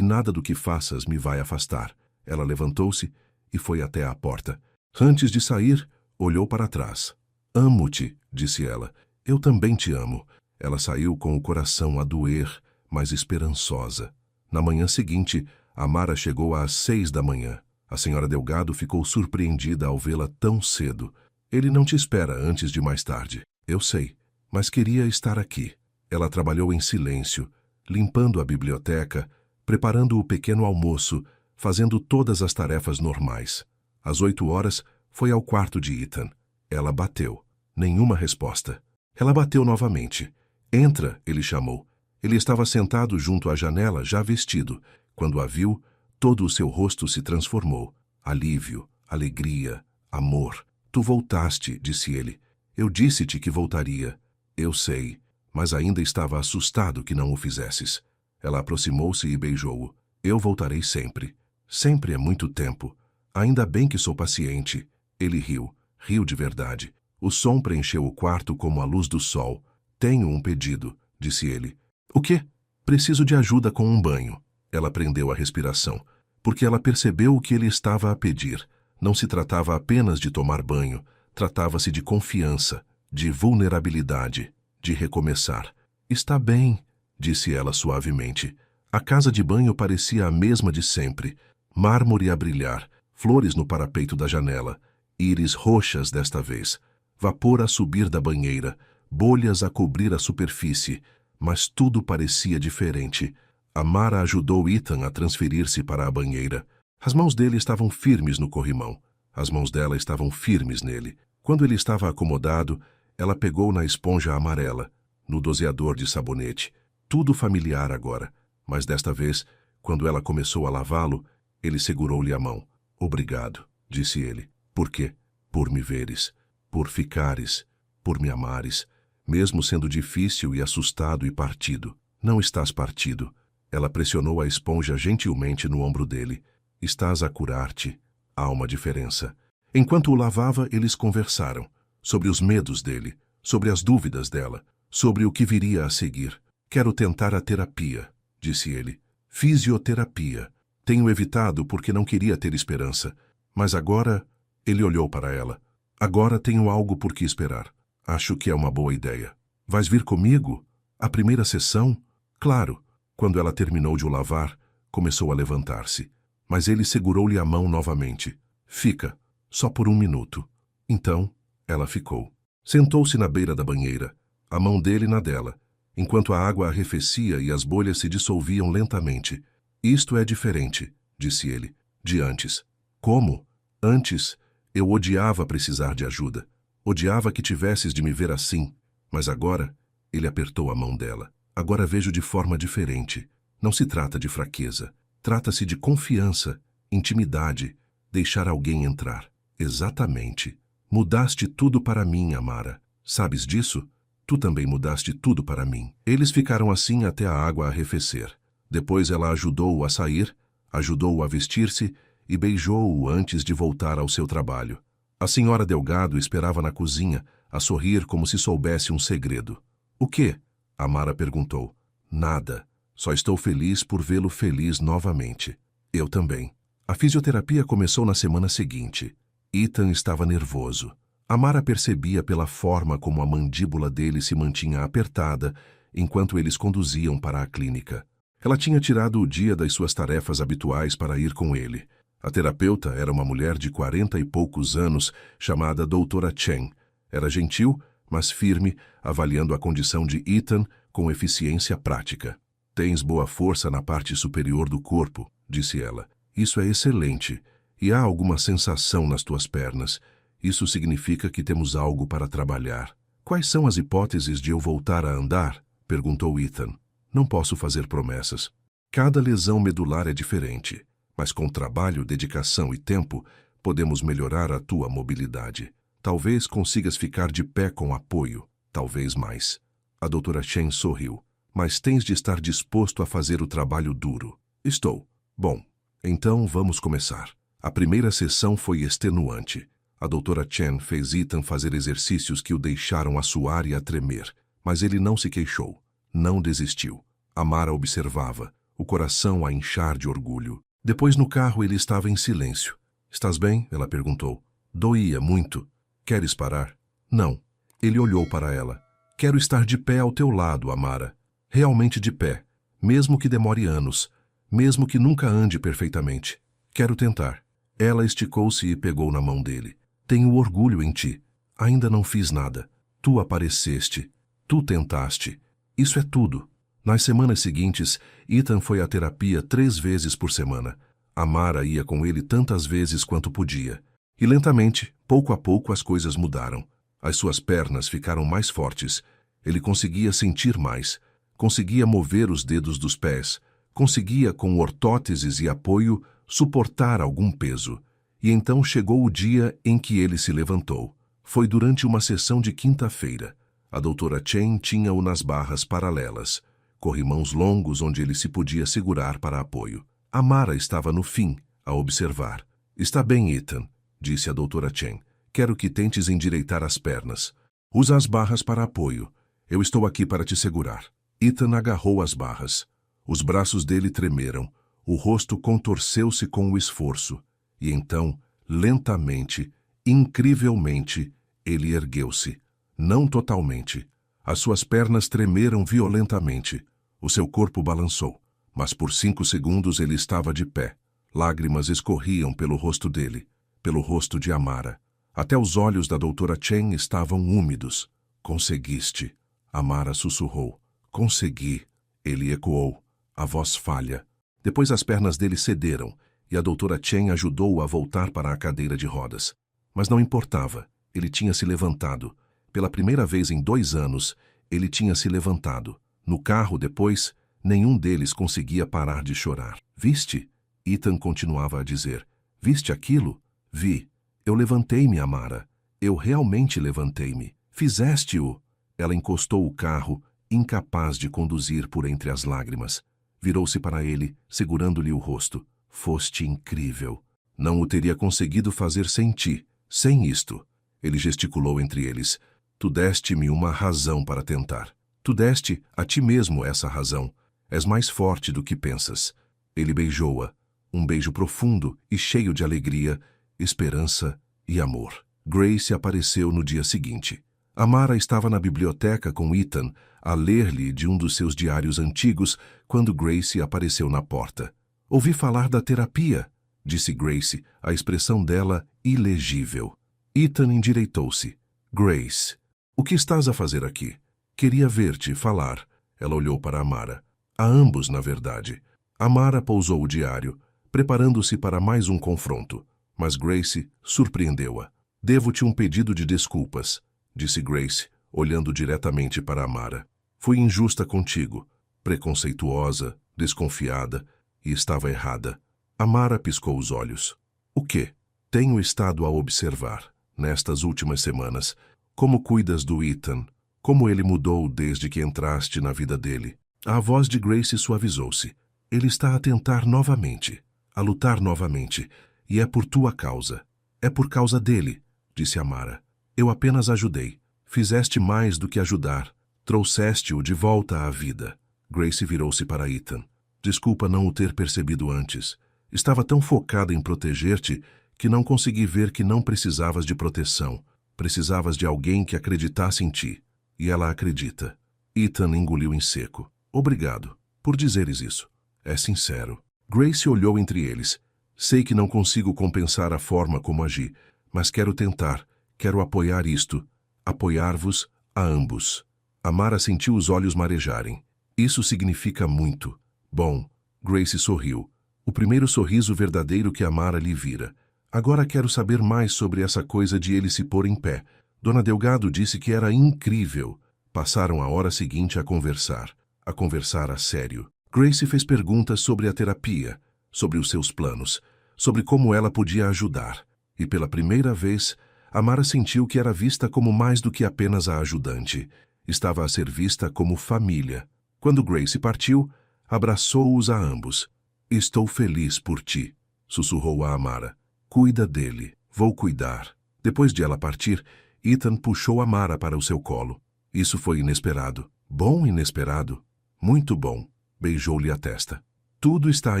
nada do que faças me vai afastar. Ela levantou-se e foi até a porta. Antes de sair, olhou para trás. Amo-te, disse ela. Eu também te amo. Ela saiu com o coração a doer, mas esperançosa. Na manhã seguinte, Amara chegou às 6 da manhã. A senhora Delgado ficou surpreendida ao vê-la tão cedo. Ele não te espera antes de mais tarde. Eu sei, mas queria estar aqui. Ela trabalhou em silêncio, limpando a biblioteca, preparando o pequeno almoço, fazendo todas as tarefas normais. Às 8 horas, foi ao quarto de Ethan. Ela bateu. Nenhuma resposta. Ela bateu novamente. Entra, ele chamou. Ele estava sentado junto à janela, já vestido. Quando a viu, todo o seu rosto se transformou. Alívio, alegria, amor. Tu voltaste, disse ele. Eu disse-te que voltaria. Eu sei, mas ainda estava assustado que não o fizesses. Ela aproximou-se e beijou-o. Eu voltarei sempre. Sempre é muito tempo. Ainda bem que sou paciente. Ele riu. Riu de verdade. O som preencheu o quarto como a luz do sol. Tenho um pedido, disse ele. O quê? Preciso de ajuda com um banho. Ela prendeu a respiração, porque ela percebeu o que ele estava a pedir. Não se tratava apenas de tomar banho. Tratava-se de confiança, de vulnerabilidade, de recomeçar. Está bem, disse ela suavemente. A casa de banho parecia a mesma de sempre. Mármore a brilhar, flores no parapeito da janela, íris roxas desta vez, vapor a subir da banheira, bolhas a cobrir a superfície, mas tudo parecia diferente. Amara ajudou Ethan a transferir-se para a banheira. As mãos dele estavam firmes no corrimão. As mãos dela estavam firmes nele. Quando ele estava acomodado, ela pegou na esponja amarela, no doseador de sabonete. Tudo familiar agora, mas desta vez, quando ela começou a lavá-lo, ele segurou-lhe a mão. Obrigado, disse ele. Por quê? Por me veres, por ficares, por me amares, mesmo sendo difícil e assustado e partido. Não estás partido. Ela pressionou a esponja gentilmente no ombro dele. Estás a curar-te. Há uma diferença. Enquanto o lavava, eles conversaram. Sobre os medos dele, sobre as dúvidas dela, sobre o que viria a seguir. Quero tentar a terapia, disse ele. Fisioterapia. Tenho evitado porque não queria ter esperança. Mas agora... Ele olhou para ela. Agora tenho algo por que esperar. Acho que é uma boa ideia. Vais vir comigo? A primeira sessão? Claro. Quando ela terminou de o lavar, começou a levantar-se. Mas ele segurou-lhe a mão novamente. Fica, só por um minuto. Então, ela ficou. Sentou-se na beira da banheira, a mão dele na dela, enquanto a água arrefecia e as bolhas se dissolviam lentamente. Isto é diferente, disse ele, de antes. Como? Antes, eu odiava precisar de ajuda. Odiava que tivesses de me ver assim. Mas agora, ele apertou a mão dela. Agora vejo de forma diferente. Não se trata de fraqueza. Trata-se de confiança, intimidade, deixar alguém entrar. Exatamente. Mudaste tudo para mim, Amara. Sabes disso? Tu também mudaste tudo para mim. Eles ficaram assim até a água arrefecer. Depois ela ajudou-o a sair, ajudou-o a vestir-se e beijou-o antes de voltar ao seu trabalho. A senhora Delgado esperava na cozinha, a sorrir como se soubesse um segredo. O quê? Amara perguntou. Nada. Só estou feliz por vê-lo feliz novamente. Eu também. A fisioterapia começou na semana seguinte. Ethan estava nervoso. Amara percebia pela forma como a mandíbula dele se mantinha apertada enquanto eles conduziam para a clínica. Ela tinha tirado o dia das suas tarefas habituais para ir com ele. A terapeuta era uma mulher de 40 e poucos anos, chamada Doutora Chen. Era gentil, mas firme, avaliando a condição de Ethan com eficiência prática. Tens boa força na parte superior do corpo, disse ela. Isso é excelente. E há alguma sensação nas tuas pernas. Isso significa que temos algo para trabalhar. Quais são as hipóteses de eu voltar a andar? Perguntou Ethan. Não posso fazer promessas. Cada lesão medular é diferente. Mas com trabalho, dedicação e tempo, podemos melhorar a tua mobilidade. Talvez consigas ficar de pé com apoio, talvez mais. A doutora Chen sorriu. Mas tens de estar disposto a fazer o trabalho duro. Estou. Bom, então vamos começar. A primeira sessão foi extenuante. A doutora Chen fez Ethan fazer exercícios que o deixaram a suar e a tremer, mas ele não se queixou. Não desistiu. Amara observava, o coração a inchar de orgulho. Depois no carro ele estava em silêncio. Estás bem? Ela perguntou. Doía muito. Queres parar? Não. Ele olhou para ela. Quero estar de pé ao teu lado, Amara. Realmente de pé, mesmo que demore anos, mesmo que nunca ande perfeitamente. Quero tentar. Ela esticou-se e pegou na mão dele. Tenho orgulho em ti. Ainda não fiz nada. Tu apareceste. Tu tentaste. Isso é tudo. Nas semanas seguintes, Ethan foi à terapia 3 vezes por semana. Amara ia com ele tantas vezes quanto podia. E lentamente, pouco a pouco, as coisas mudaram. As suas pernas ficaram mais fortes. Ele conseguia sentir mais. Conseguia mover os dedos dos pés. Conseguia, com ortóteses e apoio, suportar algum peso. E então chegou o dia em que ele se levantou. Foi durante uma sessão de quinta-feira. A doutora Chen tinha-o nas barras paralelas. Corrimãos longos onde ele se podia segurar para apoio. Amara estava no fim, a observar. Está bem, Ethan, disse a doutora Chen. Quero que tentes endireitar as pernas. Usa as barras para apoio. Eu estou aqui para te segurar. Ethan agarrou as barras. Os braços dele tremeram. O rosto contorceu-se com o esforço. E então, lentamente, incrivelmente, ele ergueu-se. Não totalmente. As suas pernas tremeram violentamente. O seu corpo balançou. Mas por 5 segundos ele estava de pé. Lágrimas escorriam pelo rosto dele, pelo rosto de Amara. Até os olhos da doutora Chen estavam úmidos. Conseguiste. Amara sussurrou. Consegui. Ele ecoou. A voz falha. Depois as pernas dele cederam, e a doutora Chen ajudou-o a voltar para a cadeira de rodas. Mas não importava. Ele tinha se levantado. Pela primeira vez em 2 anos, ele tinha se levantado. No carro, depois, nenhum deles conseguia parar de chorar. Viste? Ethan continuava a dizer. Viste aquilo? Vi. Eu levantei-me, Amara. Eu realmente levantei-me. Fizeste-o. Ela encostou o carro, incapaz de conduzir por entre as lágrimas. Virou-se para ele, segurando-lhe o rosto. Foste incrível. Não o teria conseguido fazer sem ti, sem isto. Ele gesticulou entre eles. Tu deste-me uma razão para tentar. Tu deste a ti mesmo essa razão. És mais forte do que pensas. Ele beijou-a. Um beijo profundo e cheio de alegria, esperança e amor. Grace apareceu no dia seguinte. Amara estava na biblioteca com Ethan, a ler-lhe de um dos seus diários antigos, quando Grace apareceu na porta. Ouvi falar da terapia, disse Grace, a expressão dela ilegível. Ethan endireitou-se. Grace, o que estás a fazer aqui? Queria ver-te falar. Ela olhou para Amara. A ambos, na verdade. Amara pousou o diário, preparando-se para mais um confronto. Mas Grace surpreendeu-a. Devo-te um pedido de desculpas, disse Grace, olhando diretamente para Amara. Fui injusta contigo, preconceituosa, desconfiada, e estava errada. Amara piscou os olhos. O quê? Tenho estado a observar, nestas últimas semanas, como cuidas do Ethan, como ele mudou desde que entraste na vida dele. A voz de Grace suavizou-se. Ele está a tentar novamente, a lutar novamente, e é por tua causa. É por causa dele, disse Amara. Eu apenas ajudei. Fizeste mais do que ajudar. Trouxeste-o de volta à vida. Grace virou-se para Ethan. Desculpa não o ter percebido antes. Estava tão focada em proteger-te que não consegui ver que não precisavas de proteção. Precisavas de alguém que acreditasse em ti. E ela acredita. Ethan engoliu em seco. Obrigado por dizeres isso. É sincero. Grace olhou entre eles. Sei que não consigo compensar a forma como agi, mas quero tentar. Quero apoiar isto. Apoiar-vos a ambos. Amara sentiu os olhos marejarem. Isso significa muito. Bom, Grace sorriu. O primeiro sorriso verdadeiro que Amara lhe vira. Agora quero saber mais sobre essa coisa de ele se pôr em pé. Dona Delgado disse que era incrível. Passaram a hora seguinte a conversar a sério. Grace fez perguntas sobre a terapia, sobre os seus planos, sobre como ela podia ajudar. E pela primeira vez, Amara sentiu que era vista como mais do que apenas a ajudante. Estava a ser vista como família. Quando Grace partiu, abraçou-os a ambos. Estou feliz por ti, sussurrou a Amara. Cuida dele. Vou cuidar. Depois de ela partir, Ethan puxou Amara para o seu colo. Isso foi inesperado. Bom inesperado. Muito bom. Beijou-lhe a testa. Tudo está a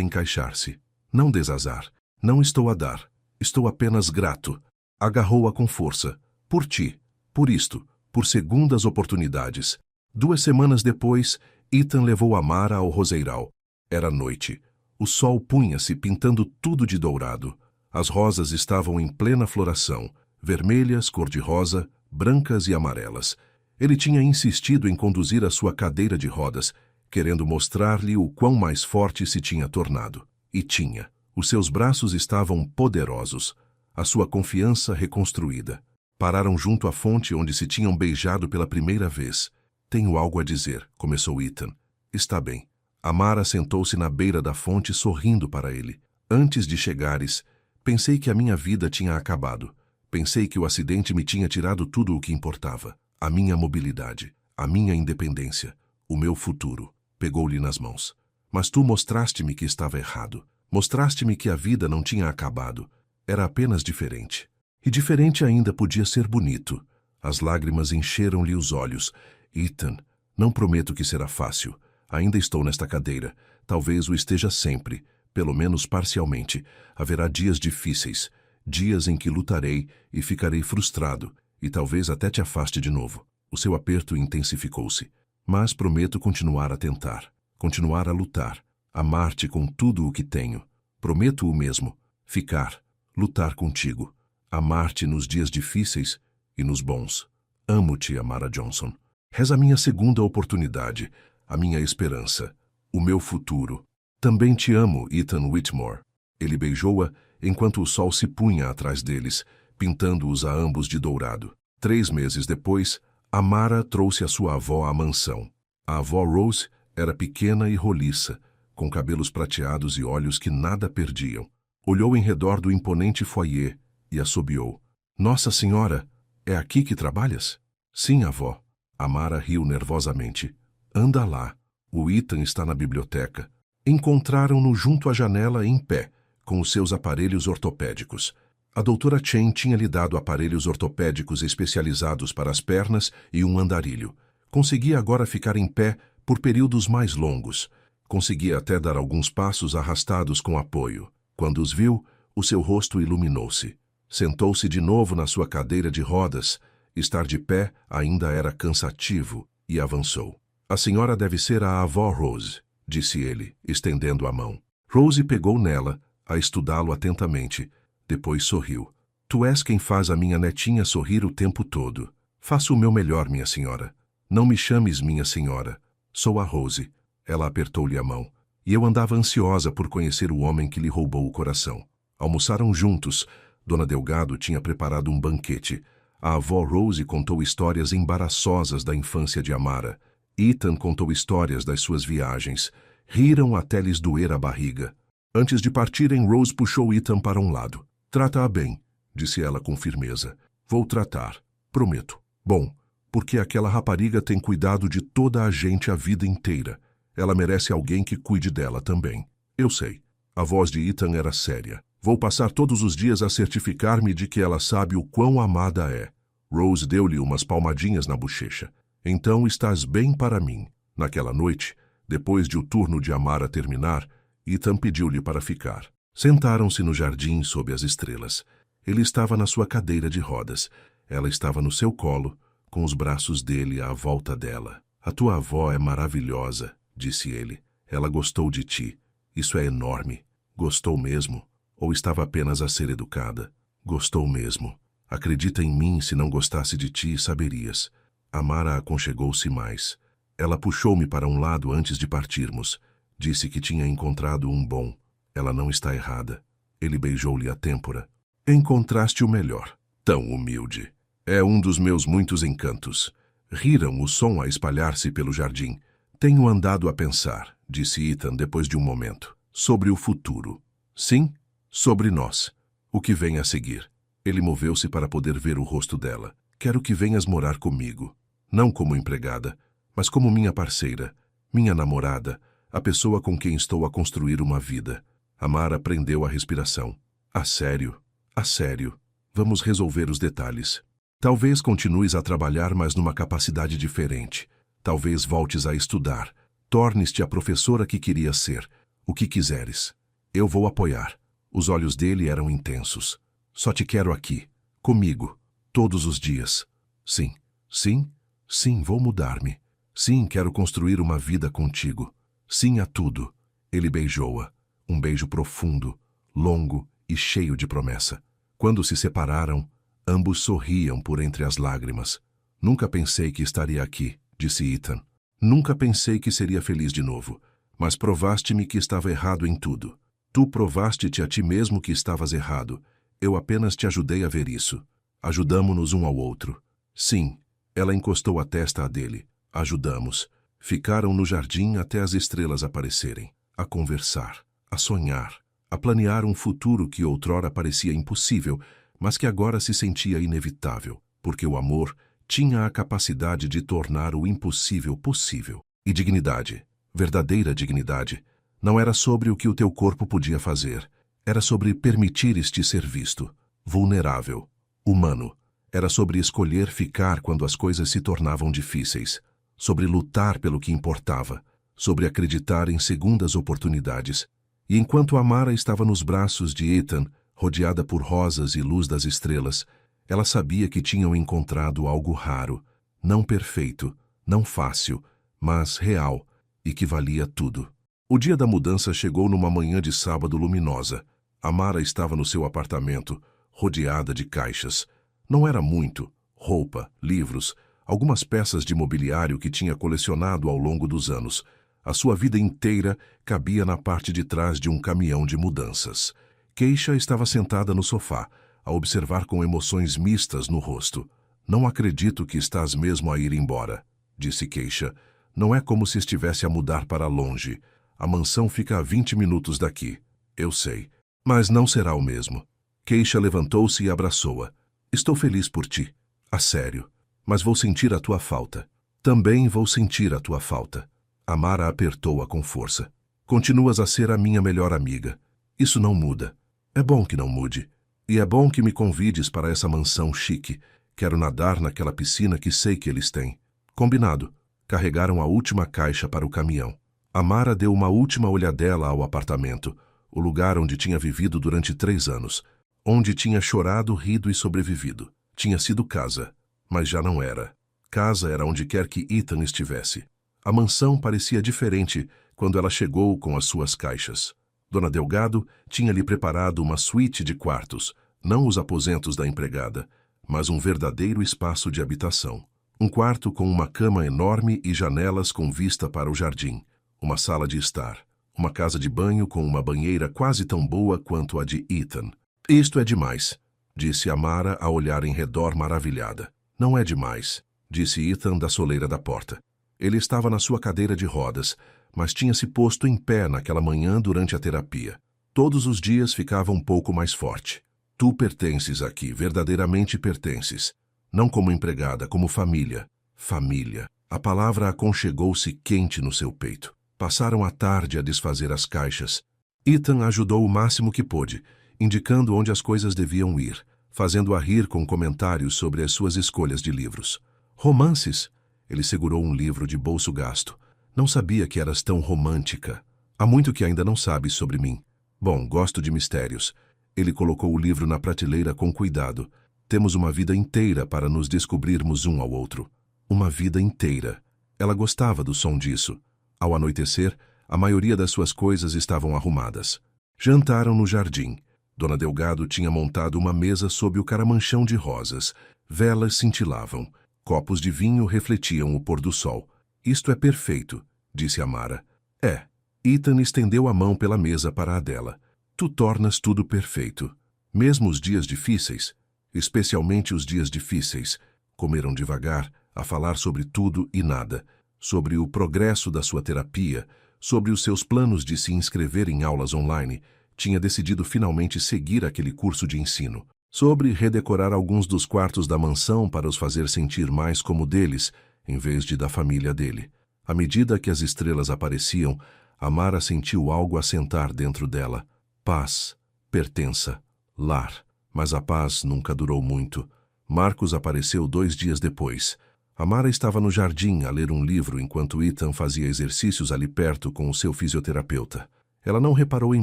encaixar-se. Não desazar. Não estou a dar. Estou apenas grato. Agarrou-a com força. Por ti. Por isto. Por segundas oportunidades. 2 semanas depois, Ethan levou Amara ao roseiral. Era noite. O sol punha-se pintando tudo de dourado. As rosas estavam em plena floração. Vermelhas, cor-de-rosa, brancas e amarelas. Ele tinha insistido em conduzir a sua cadeira de rodas, querendo mostrar-lhe o quão mais forte se tinha tornado. E tinha. Os seus braços estavam poderosos, a sua confiança reconstruída. Pararam junto à fonte onde se tinham beijado pela primeira vez. Tenho algo a dizer, começou Ethan. Está bem. Amara sentou-se na beira da fonte sorrindo para ele. Antes de chegares, pensei que a minha vida tinha acabado. Pensei que o acidente me tinha tirado tudo o que importava. A minha mobilidade, a minha independência, o meu futuro. Pegou-lhe nas mãos. Mas tu mostraste-me que estava errado. Mostraste-me que a vida não tinha acabado. Era apenas diferente. E diferente ainda podia ser bonito. As lágrimas encheram-lhe os olhos. Ethan, não prometo que será fácil. Ainda estou nesta cadeira. Talvez o esteja sempre, pelo menos parcialmente. Haverá dias difíceis, dias em que lutarei e ficarei frustrado, e talvez até te afaste de novo. O seu aperto intensificou-se. Mas prometo continuar a tentar, continuar a lutar, amar-te com tudo o que tenho. Prometo o mesmo, ficar, lutar contigo, amar-te nos dias difíceis e nos bons. Amo-te, Amara Johnson. És a minha segunda oportunidade, a minha esperança, o meu futuro. Também te amo, Ethan Whitmore. Ele beijou-a enquanto o sol se punha atrás deles, pintando-os a ambos de dourado. 3 meses depois, Amara trouxe a sua avó à mansão. A avó Rose era pequena e roliça, com cabelos prateados e olhos que nada perdiam. Olhou em redor do imponente foyer e assobiou. Nossa Senhora, é aqui que trabalhas? Sim, avó. Amara riu nervosamente. Anda lá. O Ethan está na biblioteca. Encontraram-no junto à janela em pé, com os seus aparelhos ortopédicos. A doutora Chen tinha lhe dado aparelhos ortopédicos especializados para as pernas e um andarilho. Conseguia agora ficar em pé por períodos mais longos. Conseguia até dar alguns passos arrastados com apoio. Quando os viu, o seu rosto iluminou-se. Sentou-se de novo na sua cadeira de rodas. Estar de pé ainda era cansativo e avançou. A senhora deve ser a avó Rose, disse ele, estendendo a mão. Rose pegou nela, a estudá-lo atentamente. Depois sorriu. Tu és quem faz a minha netinha sorrir o tempo todo. Faço o meu melhor, minha senhora. Não me chames minha senhora. Sou a Rose. Ela apertou-lhe a mão. E eu andava ansiosa por conhecer o homem que lhe roubou o coração. Almoçaram juntos. Dona Delgado tinha preparado um banquete. A avó Rose contou histórias embaraçosas da infância de Amara. Ethan contou histórias das suas viagens. Riram até lhes doer a barriga. Antes de partirem, Rose puxou Ethan para um lado. Trata-a bem, disse ela com firmeza. Vou tratar, prometo. Bom, porque aquela rapariga tem cuidado de toda a gente a vida inteira. Ela merece alguém que cuide dela também. Eu sei. A voz de Ethan era séria. Vou passar todos os dias a certificar-me de que ela sabe o quão amada é. Rose deu-lhe umas palmadinhas na bochecha. Então estás bem para mim. Naquela noite, depois de o turno de Amara terminar, Ethan pediu-lhe para ficar. Sentaram-se no jardim sob as estrelas. Ele estava na sua cadeira de rodas. Ela estava no seu colo, com os braços dele à volta dela. A tua avó é maravilhosa, disse ele. Ela gostou de ti. Isso é enorme. Gostou mesmo? Ou estava apenas a ser educada? Gostou mesmo. Acredita em mim, se não gostasse de ti, saberias. Amara aconchegou-se mais. Ela puxou-me para um lado antes de partirmos. Disse que tinha encontrado um bom. Ela não está errada. Ele beijou-lhe a têmpora. Encontraste o melhor. Tão humilde. É um dos meus muitos encantos. Riram o som a espalhar-se pelo jardim. Tenho andado a pensar, disse Ethan depois de um momento, sobre o futuro. Sim, sobre nós. O que vem a seguir. Ele moveu-se para poder ver o rosto dela. Quero que venhas morar comigo. Não como empregada, mas como minha parceira, minha namorada, a pessoa com quem estou a construir uma vida. Amara prendeu a respiração. A sério? A sério. Vamos resolver os detalhes. Talvez continues a trabalhar, mas numa capacidade diferente. Talvez voltes a estudar. Tornes-te a professora que querias ser. O que quiseres. Eu vou apoiar. Os olhos dele eram intensos. Só te quero aqui. Comigo. Todos os dias. Sim. Sim? Sim, vou mudar-me. Sim, quero construir uma vida contigo. Sim a tudo. Ele beijou-a. Um beijo profundo, longo e cheio de promessa. Quando se separaram, ambos sorriam por entre as lágrimas. Nunca pensei que estaria aqui, disse Ethan. Nunca pensei que seria feliz de novo. Mas provaste-me que estava errado em tudo. Tu provaste-te a ti mesmo que estavas errado. Eu apenas te ajudei a ver isso. Ajudamo-nos um ao outro. Sim, ela encostou a testa a dele. Ajudamos. Ficaram no jardim até as estrelas aparecerem. A conversar, a sonhar, a planear um futuro que outrora parecia impossível, mas que agora se sentia inevitável, porque o amor tinha a capacidade de tornar o impossível possível. E dignidade, verdadeira dignidade, não era sobre o que o teu corpo podia fazer, era sobre permitires-te ser visto, vulnerável, humano. Era sobre escolher ficar quando as coisas se tornavam difíceis, sobre lutar pelo que importava, sobre acreditar em segundas oportunidades. E enquanto Amara estava nos braços de Ethan, rodeada por rosas e luz das estrelas, ela sabia que tinham encontrado algo raro, não perfeito, não fácil, mas real, e que valia tudo. O dia da mudança chegou numa manhã de sábado luminosa. Amara estava no seu apartamento, rodeada de caixas. Não era muito: roupa, livros, algumas peças de mobiliário que tinha colecionado ao longo dos anos. A sua vida inteira cabia na parte de trás de um caminhão de mudanças. Keisha estava sentada no sofá, a observar com emoções mistas no rosto. Não acredito que estás mesmo a ir embora, disse Keisha. Não é como se estivesse a mudar para longe. A mansão fica a 20 minutos daqui. Eu sei. Mas não será o mesmo. Keisha levantou-se e abraçou-a. Estou feliz por ti. A sério. Mas vou sentir a tua falta. Também vou sentir a tua falta. Amara apertou-a com força. Continuas a ser a minha melhor amiga. Isso não muda. É bom que não mude. E é bom que me convides para essa mansão chique. Quero nadar naquela piscina que sei que eles têm. Combinado. Carregaram a última caixa para o caminhão. Amara deu uma última olhadela ao apartamento, o lugar onde tinha vivido durante 3 anos, onde tinha chorado, rido e sobrevivido. Tinha sido casa, mas já não era. Casa era onde quer que Ethan estivesse. A mansão parecia diferente quando ela chegou com as suas caixas. Dona Delgado tinha-lhe preparado uma suíte de quartos, não os aposentos da empregada, mas um verdadeiro espaço de habitação. Um quarto com uma cama enorme e janelas com vista para o jardim. Uma sala de estar. Uma casa de banho com uma banheira quase tão boa quanto a de Ethan. Isto é demais, disse Amara a olhar em redor maravilhada. Não é demais, disse Ethan da soleira da porta. Ele estava na sua cadeira de rodas, mas tinha se posto em pé naquela manhã durante a terapia. Todos os dias ficava um pouco mais forte. Tu pertences aqui, verdadeiramente pertences. Não como empregada, como família. Família. A palavra aconchegou-se quente no seu peito. Passaram a tarde a desfazer as caixas. Ethan ajudou o máximo que pôde, indicando onde as coisas deviam ir, fazendo-a rir com comentários sobre as suas escolhas de livros. Romances? Ele segurou um livro de bolso gasto. Não sabia que eras tão romântica. Há muito que ainda não sabes sobre mim. Bom, gosto de mistérios. Ele colocou o livro na prateleira com cuidado. Temos uma vida inteira para nos descobrirmos um ao outro. Uma vida inteira. Ela gostava do som disso. Ao anoitecer, a maioria das suas coisas estavam arrumadas. Jantaram no jardim. Dona Delgado tinha montado uma mesa sob o caramanchão de rosas. Velas cintilavam. Copos de vinho refletiam o pôr do sol. Isto é perfeito, disse Amara. É. Ethan estendeu a mão pela mesa para a dela. Tu tornas tudo perfeito. Mesmo os dias difíceis, especialmente os dias difíceis. Comeram devagar, a falar sobre tudo e nada. Sobre o progresso da sua terapia, sobre os seus planos de se inscrever em aulas online. Tinha decidido finalmente seguir aquele curso de ensino. Sobre redecorar alguns dos quartos da mansão para os fazer sentir mais como deles, em vez de da família dele. À medida que as estrelas apareciam, Amara sentiu algo assentar dentro dela. Paz, pertença, lar. Mas a paz nunca durou muito. Marcos apareceu 2 dias depois. Amara estava no jardim a ler um livro enquanto Ethan fazia exercícios ali perto com o seu fisioterapeuta. Ela não reparou em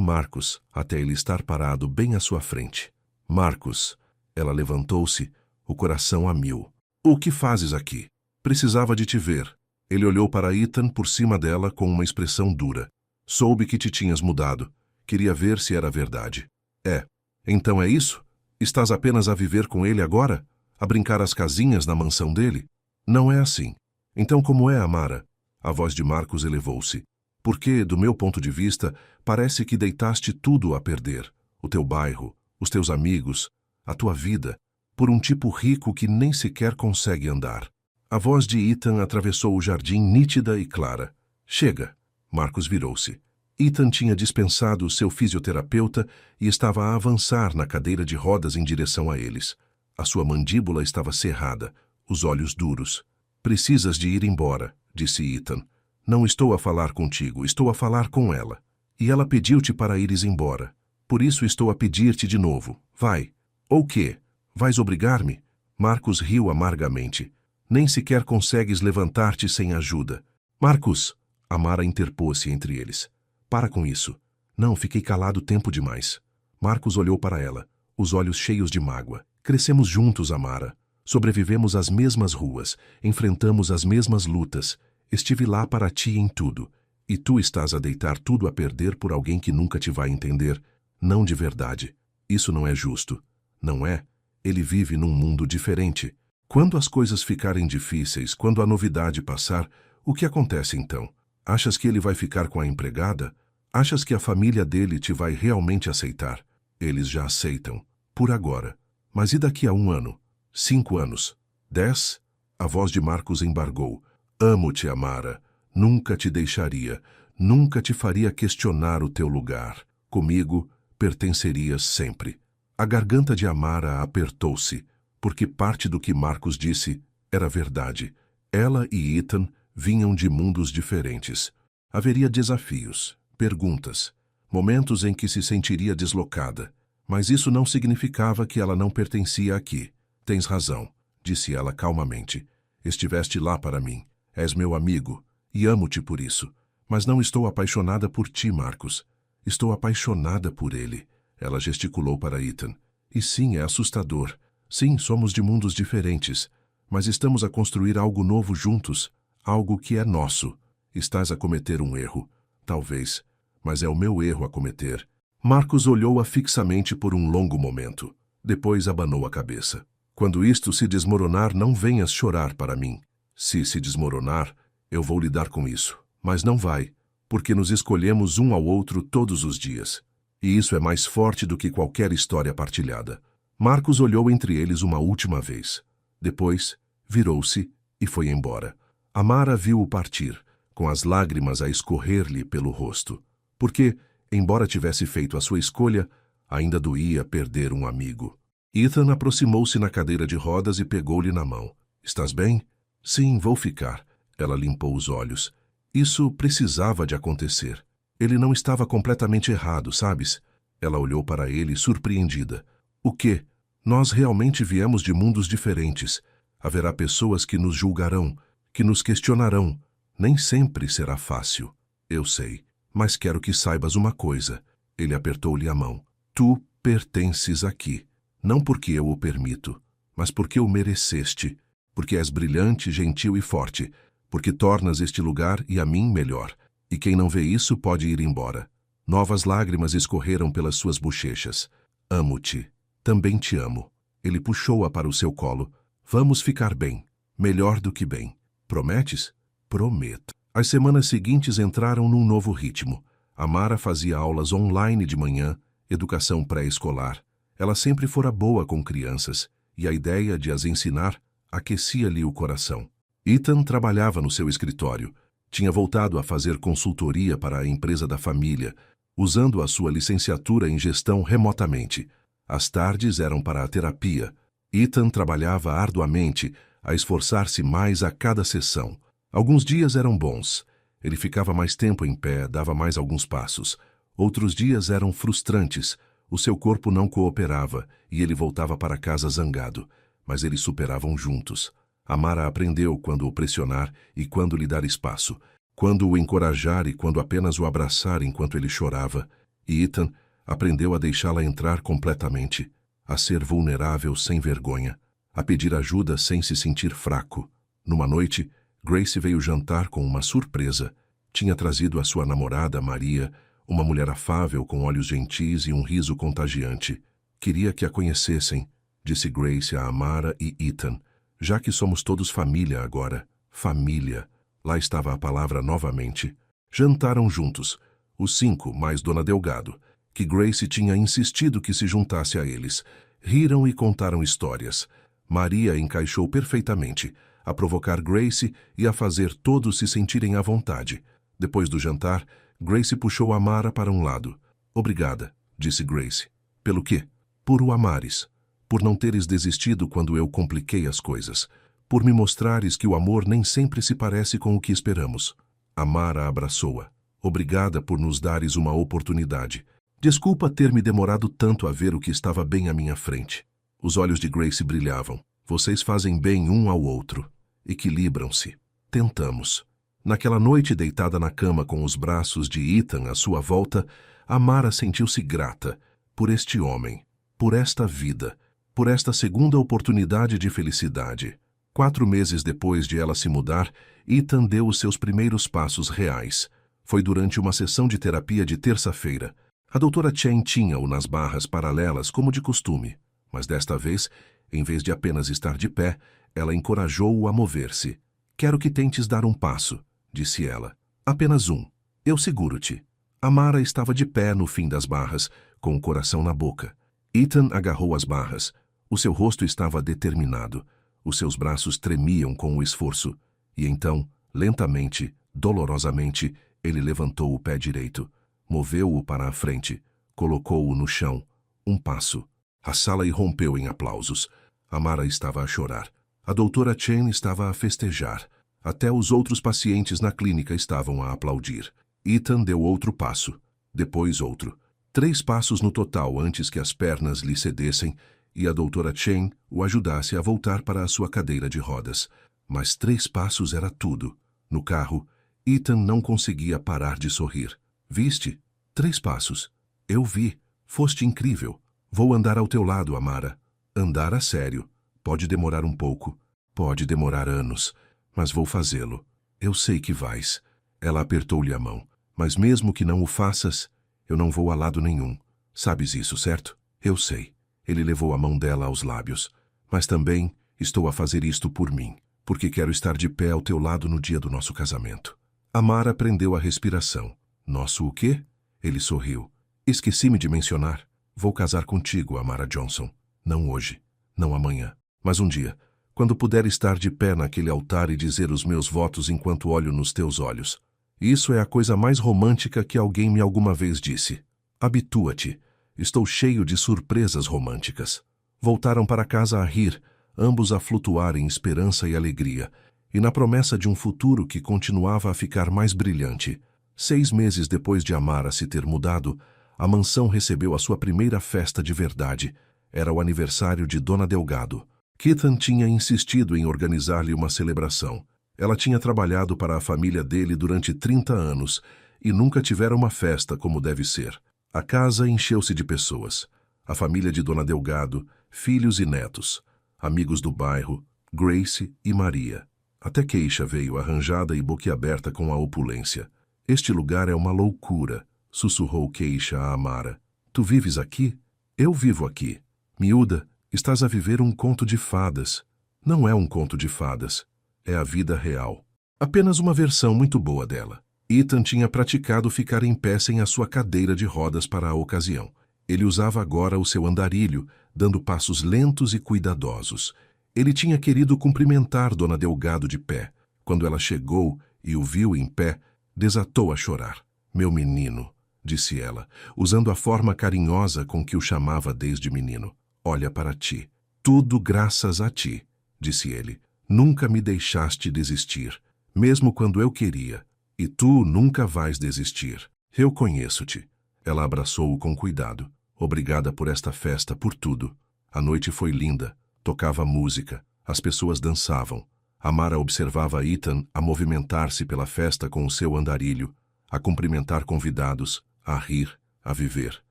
Marcos até ele estar parado bem à sua frente. Marcos. Ela levantou-se, o coração a mil. O que fazes aqui? Precisava de te ver. Ele olhou para Ethan por cima dela com uma expressão dura. Soube que te tinhas mudado. Queria ver se era verdade. É. Então é isso? Estás apenas a viver com ele agora? A brincar às casinhas na mansão dele? Não é assim. Então como é, Amara? A voz de Marcos elevou-se. Porque, do meu ponto de vista, parece que deitaste tudo a perder. O teu bairro, os teus amigos, a tua vida, por um tipo rico que nem sequer consegue andar. A voz de Ethan atravessou o jardim nítida e clara. Chega. Marcos virou-se. Ethan tinha dispensado o seu fisioterapeuta e estava a avançar na cadeira de rodas em direção a eles. A sua mandíbula estava cerrada, os olhos duros. Precisas de ir embora, disse Ethan. Não estou a falar contigo, estou a falar com ela. E ela pediu-te para ires embora. Por isso estou a pedir-te de novo. Vai. Ou quê? Vais obrigar-me? Marcos riu amargamente. Nem sequer consegues levantar-te sem ajuda. Marcos! Amara interpôs-se entre eles. Para com isso. Não, fiquei calado tempo demais. Marcos olhou para ela, os olhos cheios de mágoa. Crescemos juntos, Amara. Sobrevivemos às mesmas ruas, enfrentamos as mesmas lutas. Estive lá para ti em tudo. E tu estás a deitar tudo a perder por alguém que nunca te vai entender. Não de verdade. Isso não é justo. Não é? Ele vive num mundo diferente. Quando as coisas ficarem difíceis, quando a novidade passar, o que acontece então? Achas que ele vai ficar com a empregada? Achas que a família dele te vai realmente aceitar? Eles já aceitam. Por agora. Mas e daqui a 1 ano? 5 anos? 10? A voz de Marcos embargou. Amo-te, Amara. Nunca te deixaria. Nunca te faria questionar o teu lugar. Comigo, pertencerias sempre. A garganta de Amara apertou-se, porque parte do que Marcos disse era verdade. Ela e Ethan vinham de mundos diferentes. Haveria desafios, perguntas, momentos em que se sentiria deslocada. Mas isso não significava que ela não pertencia aqui. Tens razão, disse ela calmamente. Estiveste lá para mim. És meu amigo, e amo-te por isso. Mas não estou apaixonada por ti, Marcos. Estou apaixonada por ele. Ela gesticulou para Ethan. E sim, é assustador. Sim, somos de mundos diferentes. Mas estamos a construir algo novo juntos. Algo que é nosso. Estás a cometer um erro. Talvez. Mas é o meu erro a cometer. Marcos olhou-a fixamente por um longo momento. Depois abanou a cabeça. Quando isto se desmoronar, não venhas chorar para mim. Se desmoronar, eu vou lidar com isso. Mas não vai, porque nos escolhemos um ao outro todos os dias. E isso é mais forte do que qualquer história partilhada. Marcos olhou entre eles uma última vez. Depois, virou-se e foi embora. Amara viu-o partir, com as lágrimas a escorrer-lhe pelo rosto. Porque, embora tivesse feito a sua escolha, ainda doía perder um amigo. Ethan aproximou-se na cadeira de rodas e pegou-lhe na mão. Estás bem? Sim, vou ficar. Ela limpou os olhos. Isso precisava de acontecer. Ele não estava completamente errado, sabes? Ela olhou para ele surpreendida. O quê? Nós realmente viemos de mundos diferentes. Haverá pessoas que nos julgarão, que nos questionarão. Nem sempre será fácil. Eu sei. Mas quero que saibas uma coisa. Ele apertou-lhe a mão. Tu pertences aqui. Não porque eu o permito, mas porque o mereceste. Porque és brilhante, gentil e forte. Porque tornas este lugar e a mim melhor. E quem não vê isso pode ir embora. Novas lágrimas escorreram pelas suas bochechas. Amo-te. Também te amo. Ele puxou-a para o seu colo. Vamos ficar bem. Melhor do que bem. Prometes? Prometo. As semanas seguintes entraram num novo ritmo. Amara fazia aulas online de manhã, educação pré-escolar. Ela sempre fora boa com crianças, e a ideia de as ensinar aquecia-lhe o coração. Ethan trabalhava no seu escritório. Tinha voltado a fazer consultoria para a empresa da família, usando a sua licenciatura em gestão remotamente. As tardes eram para a terapia. Ethan trabalhava arduamente, a esforçar-se mais a cada sessão. Alguns dias eram bons. Ele ficava mais tempo em pé, dava mais alguns passos. Outros dias eram frustrantes. O seu corpo não cooperava e ele voltava para casa zangado. Mas eles superavam juntos. Amara aprendeu quando o pressionar e quando lhe dar espaço. Quando o encorajar e quando apenas o abraçar enquanto ele chorava. E Ethan aprendeu a deixá-la entrar completamente. A ser vulnerável sem vergonha. A pedir ajuda sem se sentir fraco. Numa noite, Grace veio jantar com uma surpresa. Tinha trazido a sua namorada, Maria, uma mulher afável com olhos gentis e um riso contagiante. Queria que a conhecessem, disse Grace a Amara e Ethan. Já que somos todos família agora. Família. Lá estava a palavra novamente. Jantaram juntos. Os 5, mais Dona Delgado, que Grace tinha insistido que se juntasse a eles. Riram e contaram histórias. Maria encaixou perfeitamente, a provocar Grace e a fazer todos se sentirem à vontade. Depois do jantar, Grace puxou Amara para um lado. Obrigada, disse Grace. Pelo quê? Por o amares. Por não teres desistido quando eu compliquei as coisas. Por me mostrares que o amor nem sempre se parece com o que esperamos. Amara abraçou-a. Obrigada por nos dares uma oportunidade. Desculpa ter me demorado tanto a ver o que estava bem à minha frente. Os olhos de Grace brilhavam. Vocês fazem bem um ao outro. Equilibram-se. Tentamos. Naquela noite, deitada na cama com os braços de Ethan à sua volta, Amara sentiu-se grata por este homem, por esta vida, por esta segunda oportunidade de felicidade. 4 meses depois de ela se mudar, Ethan deu os seus primeiros passos reais. Foi durante uma sessão de terapia de terça-feira. A doutora Chen tinha-o nas barras paralelas como de costume, mas desta vez, em vez de apenas estar de pé, ela encorajou-o a mover-se. Quero que tentes dar um passo, disse ela. Apenas um. Eu seguro-te. Amara estava de pé no fim das barras, com o coração na boca. Ethan agarrou as barras. O seu rosto estava determinado. Os seus braços tremiam com o esforço. E então, lentamente, dolorosamente, ele levantou o pé direito. Moveu-o para a frente. Colocou-o no chão. Um passo. A sala irrompeu em aplausos. Amara estava a chorar. A doutora Chen estava a festejar. Até os outros pacientes na clínica estavam a aplaudir. Ethan deu outro passo. Depois outro. 3 passos no total antes que as pernas lhe cedessem e a doutora Chen o ajudasse a voltar para a sua cadeira de rodas. Mas 3 passos era tudo. No carro, Ethan não conseguia parar de sorrir. Viste? 3 passos. Eu vi. Foste incrível. Vou andar ao teu lado, Amara. Andar a sério. Pode demorar um pouco. Pode demorar anos. Mas vou fazê-lo. Eu sei que vais. Ela apertou-lhe a mão. Mas mesmo que não o faças, eu não vou a lado nenhum. Sabes isso, certo? Eu sei. Ele levou a mão dela aos lábios. Mas também estou a fazer isto por mim, porque quero estar de pé ao teu lado no dia do nosso casamento. Amara prendeu a respiração. Nosso o quê? Ele sorriu. Esqueci-me de mencionar. Vou casar contigo, Amara Johnson. Não hoje, não amanhã, mas um dia, quando puder estar de pé naquele altar e dizer os meus votos enquanto olho nos teus olhos. Isso é a coisa mais romântica que alguém me alguma vez disse. Habitua-te. Estou cheio de surpresas românticas. Voltaram para casa a rir, ambos a flutuar em esperança e alegria, e na promessa de um futuro que continuava a ficar mais brilhante. 6 meses depois de Amara se ter mudado, a mansão recebeu a sua primeira festa de verdade. Era o aniversário de Dona Delgado. Ethan tinha insistido em organizar-lhe uma celebração. Ela tinha trabalhado para a família dele durante 30 anos e nunca tivera uma festa como deve ser. A casa encheu-se de pessoas. A família de Dona Delgado, filhos e netos, amigos do bairro, Grace e Maria. Até Keisha veio arranjada e boquiaberta com a opulência. Este lugar é uma loucura, sussurrou Keisha a Amara. Tu vives aqui? Eu vivo aqui. Miúda, estás a viver um conto de fadas. Não é um conto de fadas. É a vida real. Apenas uma versão muito boa dela. Ethan tinha praticado ficar em pé sem a sua cadeira de rodas para a ocasião. Ele usava agora o seu andarilho, dando passos lentos e cuidadosos. Ele tinha querido cumprimentar Dona Delgado de pé. Quando ela chegou e o viu em pé, desatou a chorar. Meu menino, disse ela, usando a forma carinhosa com que o chamava desde menino. Olha para ti. Tudo graças a ti, disse ele. Nunca me deixaste desistir, mesmo quando eu queria. E tu nunca vais desistir. Eu conheço-te. Ela abraçou-o com cuidado. Obrigada por esta festa, por tudo. A noite foi linda. Tocava música. As pessoas dançavam. Amara observava Ethan a movimentar-se pela festa com o seu andarilho, a cumprimentar convidados, a rir, a viver.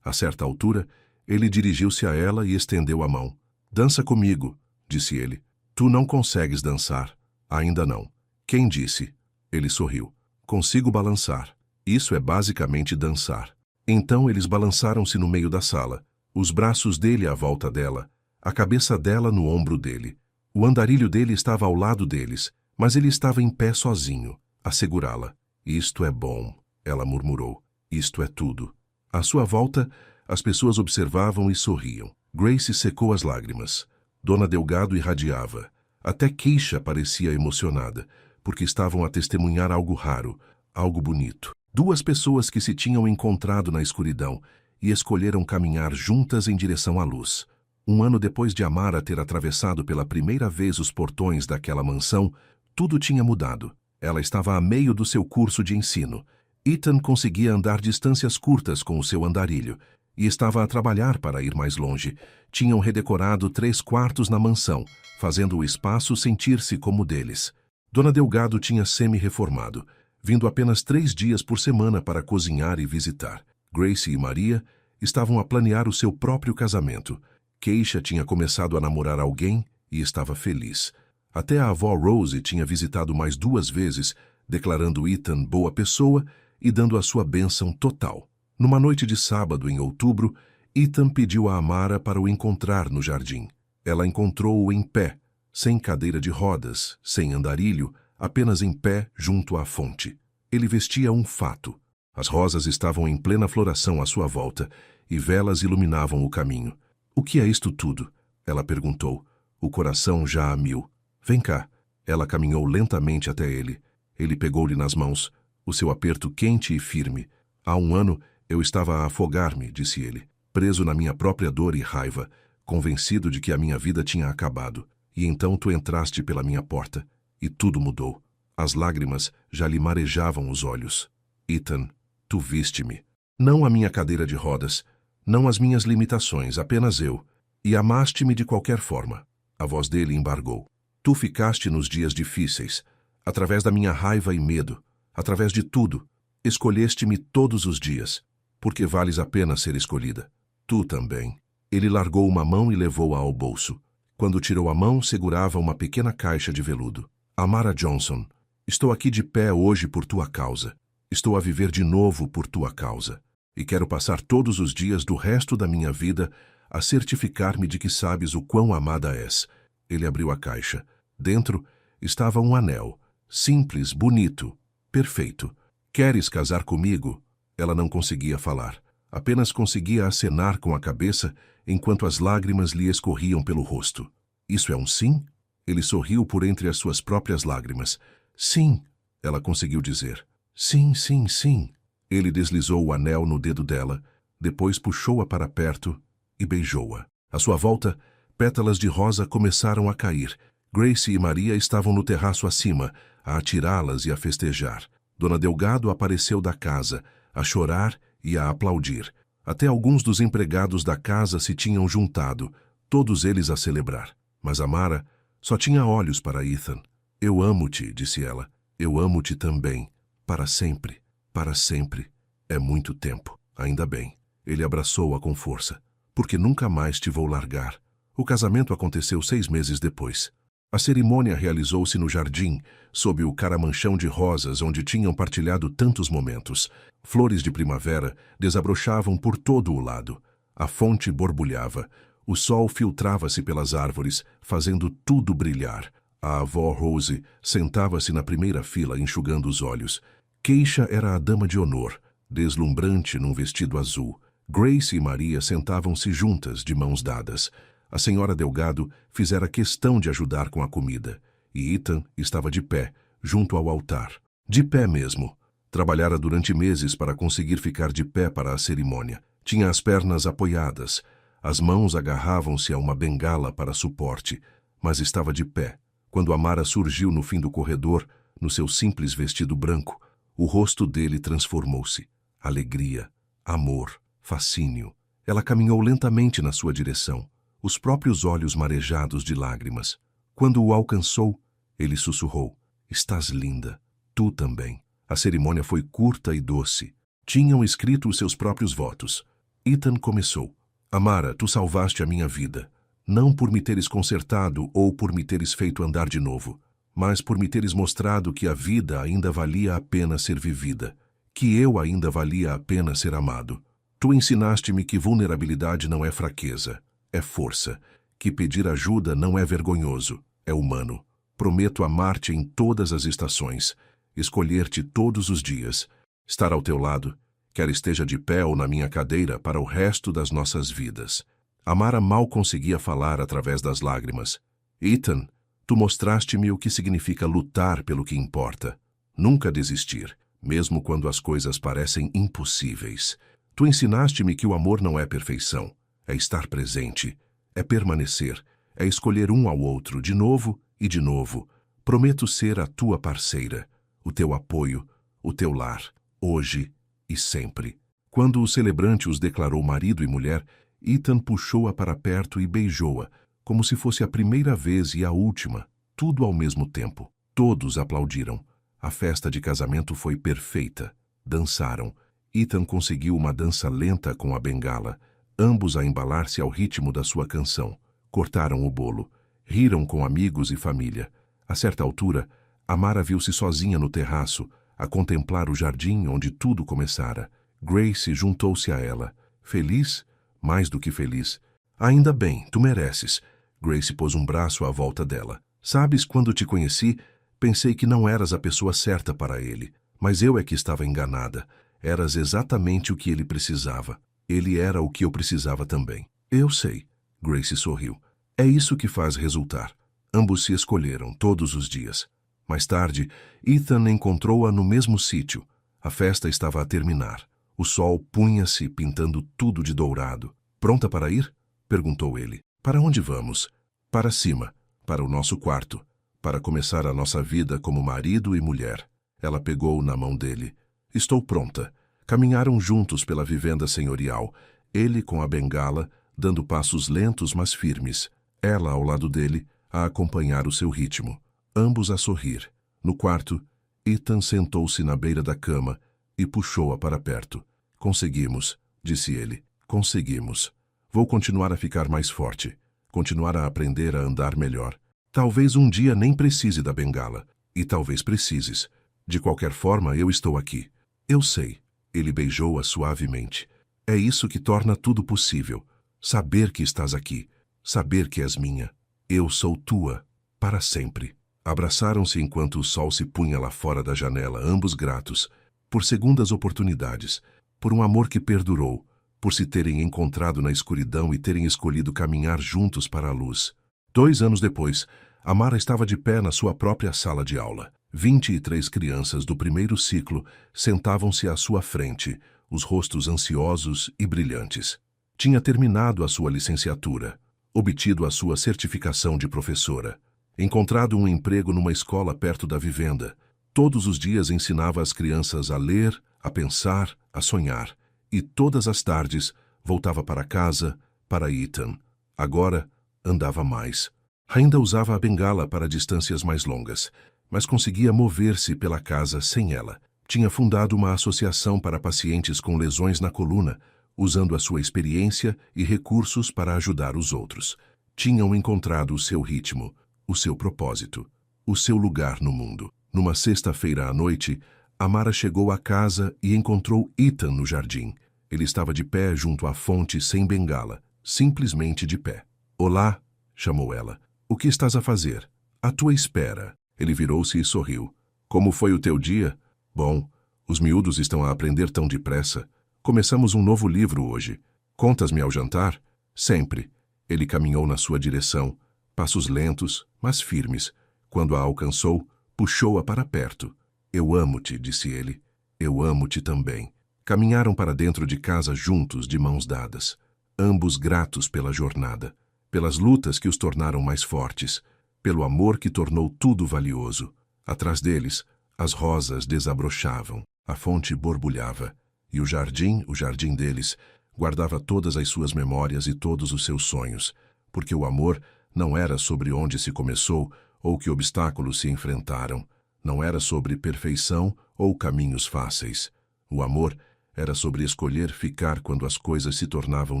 A certa altura, ele dirigiu-se a ela e estendeu a mão. Dança comigo, disse ele. Tu não consegues dançar. Ainda não. Quem disse? Ele sorriu. Consigo balançar. Isso é basicamente dançar. Então eles balançaram-se no meio da sala, os braços dele à volta dela, a cabeça dela no ombro dele. O andarilho dele estava ao lado deles, mas ele estava em pé sozinho, a segurá-la. Isto é bom, ela murmurou. Isto é tudo. À sua volta, as pessoas observavam e sorriam. Grace secou as lágrimas. Dona Delgado irradiava. Até Keisha parecia emocionada, porque estavam a testemunhar algo raro, algo bonito. Duas pessoas que se tinham encontrado na escuridão e escolheram caminhar juntas em direção à luz. Um ano depois de Amara ter atravessado pela primeira vez os portões daquela mansão, tudo tinha mudado. Ela estava a meio do seu curso de ensino. Ethan conseguia andar distâncias curtas com o seu andarilho e estava a trabalhar para ir mais longe. Tinham redecorado 3 quartos na mansão, fazendo o espaço sentir-se como deles. Dona Delgado tinha semi-reformado, vindo apenas 3 dias por semana para cozinhar e visitar. Grace e Maria estavam a planear o seu próprio casamento. Keisha tinha começado a namorar alguém e estava feliz. Até a avó Rose tinha visitado mais 2 vezes, declarando Ethan boa pessoa e dando a sua bênção total. Numa noite de sábado, em outubro, Ethan pediu a Amara para o encontrar no jardim. Ela encontrou-o em pé, sem cadeira de rodas, sem andarilho, apenas em pé junto à fonte. Ele vestia um fato. As rosas estavam em plena floração à sua volta e velas iluminavam o caminho. O que é isto tudo? Ela perguntou, o coração já a mil. Vem cá. Ela caminhou lentamente até ele. Ele pegou-lhe nas mãos, o seu aperto quente e firme. Há 1 ano eu estava a afogar-me, disse ele, preso na minha própria dor e raiva, convencido de que a minha vida tinha acabado. E então tu entraste pela minha porta, e tudo mudou. As lágrimas já lhe marejavam os olhos. Ethan, tu viste-me. Não a minha cadeira de rodas, não as minhas limitações, apenas eu. E amaste-me de qualquer forma. A voz dele embargou. Tu ficaste nos dias difíceis, através da minha raiva e medo, através de tudo. Escolheste-me todos os dias, porque vales a pena ser escolhida. Tu também. Ele largou uma mão e levou-a ao bolso. Quando tirou a mão, segurava uma pequena caixa de veludo. Amara Johnson, estou aqui de pé hoje por tua causa. Estou a viver de novo por tua causa. E quero passar todos os dias do resto da minha vida a certificar-me de que sabes o quão amada és. Ele abriu a caixa. Dentro estava um anel. Simples, bonito, perfeito. Queres casar comigo? Ela não conseguia falar. Apenas conseguia acenar com a cabeça enquanto as lágrimas lhe escorriam pelo rosto. Isso é um sim? Ele sorriu por entre as suas próprias lágrimas. Sim, ela conseguiu dizer. Sim, sim, sim. Ele deslizou o anel no dedo dela, depois puxou-a para perto e beijou-a. À sua volta, pétalas de rosa começaram a cair. Grace e Maria estavam no terraço acima, a atirá-las e a festejar. Dona Delgado apareceu da casa, a chorar e a aplaudir. Até alguns dos empregados da casa se tinham juntado, todos eles a celebrar. Mas Amara só tinha olhos para Ethan. Eu amo-te, disse ela. Eu amo-te também. Para sempre. Para sempre. É muito tempo. Ainda bem. Ele abraçou-a com força. Porque nunca mais te vou largar. O casamento aconteceu 6 meses depois. A cerimônia realizou-se no jardim, sob o caramanchão de rosas onde tinham partilhado tantos momentos. Flores de primavera desabrochavam por todo o lado. A fonte borbulhava. O sol filtrava-se pelas árvores, fazendo tudo brilhar. A avó Rose sentava-se na primeira fila, enxugando os olhos. Keisha era a dama de honor, deslumbrante num vestido azul. Grace e Maria sentavam-se juntas, de mãos dadas. A senhora Delgado fizera questão de ajudar com a comida. E Ethan estava de pé, junto ao altar. De pé mesmo, Trabalhara durante meses para conseguir ficar de pé para a cerimônia. Tinha as pernas apoiadas, as mãos agarravam-se a uma bengala para suporte, mas estava de pé. Quando Amara surgiu no fim do corredor, no seu simples vestido branco, o rosto dele transformou-se. Alegria, amor, fascínio. Ela caminhou lentamente na sua direção, os próprios olhos marejados de lágrimas. Quando o alcançou, ele sussurrou: "Estás linda. Tu também." A cerimônia foi curta e doce. Tinham escrito os seus próprios votos. Ethan começou: "Amara, tu salvaste a minha vida. Não por me teres consertado ou por me teres feito andar de novo, mas por me teres mostrado que a vida ainda valia a pena ser vivida, que eu ainda valia a pena ser amado. Tu ensinaste-me que vulnerabilidade não é fraqueza, é força, que pedir ajuda não é vergonhoso, é humano. Prometo amar-te em todas as estações, escolher-te todos os dias, estar ao teu lado, quer esteja de pé ou na minha cadeira, para o resto das nossas vidas." Amara mal conseguia falar através das lágrimas. "Ethan, tu mostraste-me o que significa lutar pelo que importa. Nunca desistir, mesmo quando as coisas parecem impossíveis. Tu ensinaste-me que o amor não é perfeição, é estar presente, é permanecer, é escolher um ao outro de novo e de novo. Prometo ser a tua parceira, o teu apoio, o teu lar, hoje e sempre." Quando o celebrante os declarou marido e mulher, Ethan puxou-a para perto e beijou-a, como se fosse a primeira vez e a última, tudo ao mesmo tempo. Todos aplaudiram. A festa de casamento foi perfeita. Dançaram. Ethan conseguiu uma dança lenta com a bengala, ambos a embalar-se ao ritmo da sua canção. Cortaram o bolo. Riram com amigos e família. A certa altura, Amara viu-se sozinha no terraço, a contemplar o jardim onde tudo começara. Grace juntou-se a ela. "Feliz? Mais do que feliz." "Ainda bem, tu mereces." Grace pôs um braço à volta dela. "Sabes, quando te conheci, pensei que não eras a pessoa certa para ele. Mas eu é que estava enganada. Eras exatamente o que ele precisava. Ele era o que eu precisava também." "Eu sei." Grace sorriu. "É isso que faz resultar." Ambos se escolheram todos os dias. Mais tarde, Ethan encontrou-a no mesmo sítio. A festa estava a terminar. O sol punha-se, pintando tudo de dourado. "Pronta para ir?" perguntou ele. "Para onde vamos?" "Para cima, para o nosso quarto, para começar a nossa vida como marido e mulher." Ela pegou na mão dele. "Estou pronta." Caminharam juntos pela vivenda senhorial, ele com a bengala, dando passos lentos mas firmes, ela ao lado dele, a acompanhar o seu ritmo, ambos a sorrir. No quarto, Ethan sentou-se na beira da cama e puxou-a para perto. "Conseguimos", disse ele. "Conseguimos. Vou continuar a ficar mais forte, continuar a aprender a andar melhor. Talvez um dia nem precise da bengala, e talvez precises. De qualquer forma, eu estou aqui." "Eu sei." Ele beijou-a suavemente. "É isso que torna tudo possível. Saber que estás aqui, saber que és minha. Eu sou tua, para sempre." Abraçaram-se enquanto o sol se punha lá fora da janela, ambos gratos, por segundas oportunidades, por um amor que perdurou, por se terem encontrado na escuridão e terem escolhido caminhar juntos para a luz. 2 anos depois, Amara estava de pé na sua própria sala de aula. 23 crianças do primeiro ciclo sentavam-se à sua frente, os rostos ansiosos e brilhantes. Tinha terminado a sua licenciatura, obtido a sua certificação de professora, encontrado um emprego numa escola perto da vivenda. Todos os dias ensinava as crianças a ler, a pensar, a sonhar. E todas as tardes voltava para casa, para Ethan. Agora andava mais. Ainda usava a bengala para distâncias mais longas, mas conseguia mover-se pela casa sem ela. Tinha fundado uma associação para pacientes com lesões na coluna, usando a sua experiência e recursos para ajudar os outros. Tinham encontrado o seu ritmo, o seu propósito, o seu lugar no mundo. Numa sexta-feira à noite, Amara chegou à casa e encontrou Ethan no jardim. Ele estava de pé junto à fonte sem bengala, simplesmente de pé. "Olá", chamou ela. "O que estás a fazer?" "À tua espera." Ele virou-se e sorriu. "Como foi o teu dia?" "Bom, os miúdos estão a aprender tão depressa. Começamos um novo livro hoje. Contas-me ao jantar?" "Sempre." Ele caminhou na sua direção, passos lentos, mas firmes. Quando a alcançou, puxou-a para perto. "Eu amo-te", disse ele. Eu amo-te também. Caminharam para dentro de casa juntos, de mãos dadas. Ambos gratos pela jornada, pelas lutas que os tornaram mais fortes, pelo amor que tornou tudo valioso. Atrás deles, as rosas desabrochavam, a fonte borbulhava, e o jardim deles, guardava todas as suas memórias e todos os seus sonhos, porque o amor não era sobre onde se começou ou que obstáculos se enfrentaram, não era sobre perfeição ou caminhos fáceis. O amor era sobre escolher ficar quando as coisas se tornavam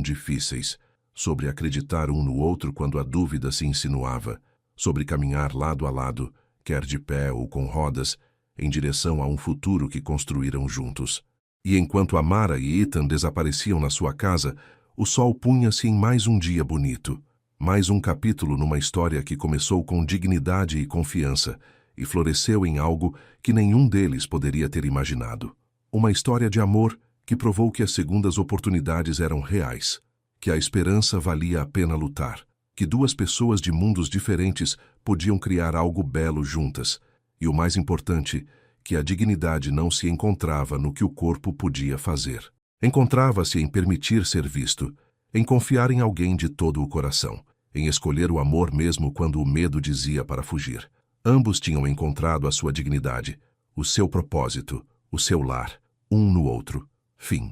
difíceis, sobre acreditar um no outro quando a dúvida se insinuava, sobre caminhar lado a lado, quer de pé ou com rodas, em direção a um futuro que construíram juntos. E enquanto Amara e Ethan desapareciam na sua casa, o sol punha-se em mais um dia bonito, mais um capítulo numa história que começou com dignidade e confiança e floresceu em algo que nenhum deles poderia ter imaginado. Uma história de amor que provou que as segundas oportunidades eram reais, que a esperança valia a pena lutar, que duas pessoas de mundos diferentes podiam criar algo belo juntas, e o mais importante, que a dignidade não se encontrava no que o corpo podia fazer. Encontrava-se em permitir ser visto, em confiar em alguém de todo o coração, em escolher o amor mesmo quando o medo dizia para fugir. Ambos tinham encontrado a sua dignidade, o seu propósito, o seu lar, um no outro. Fim.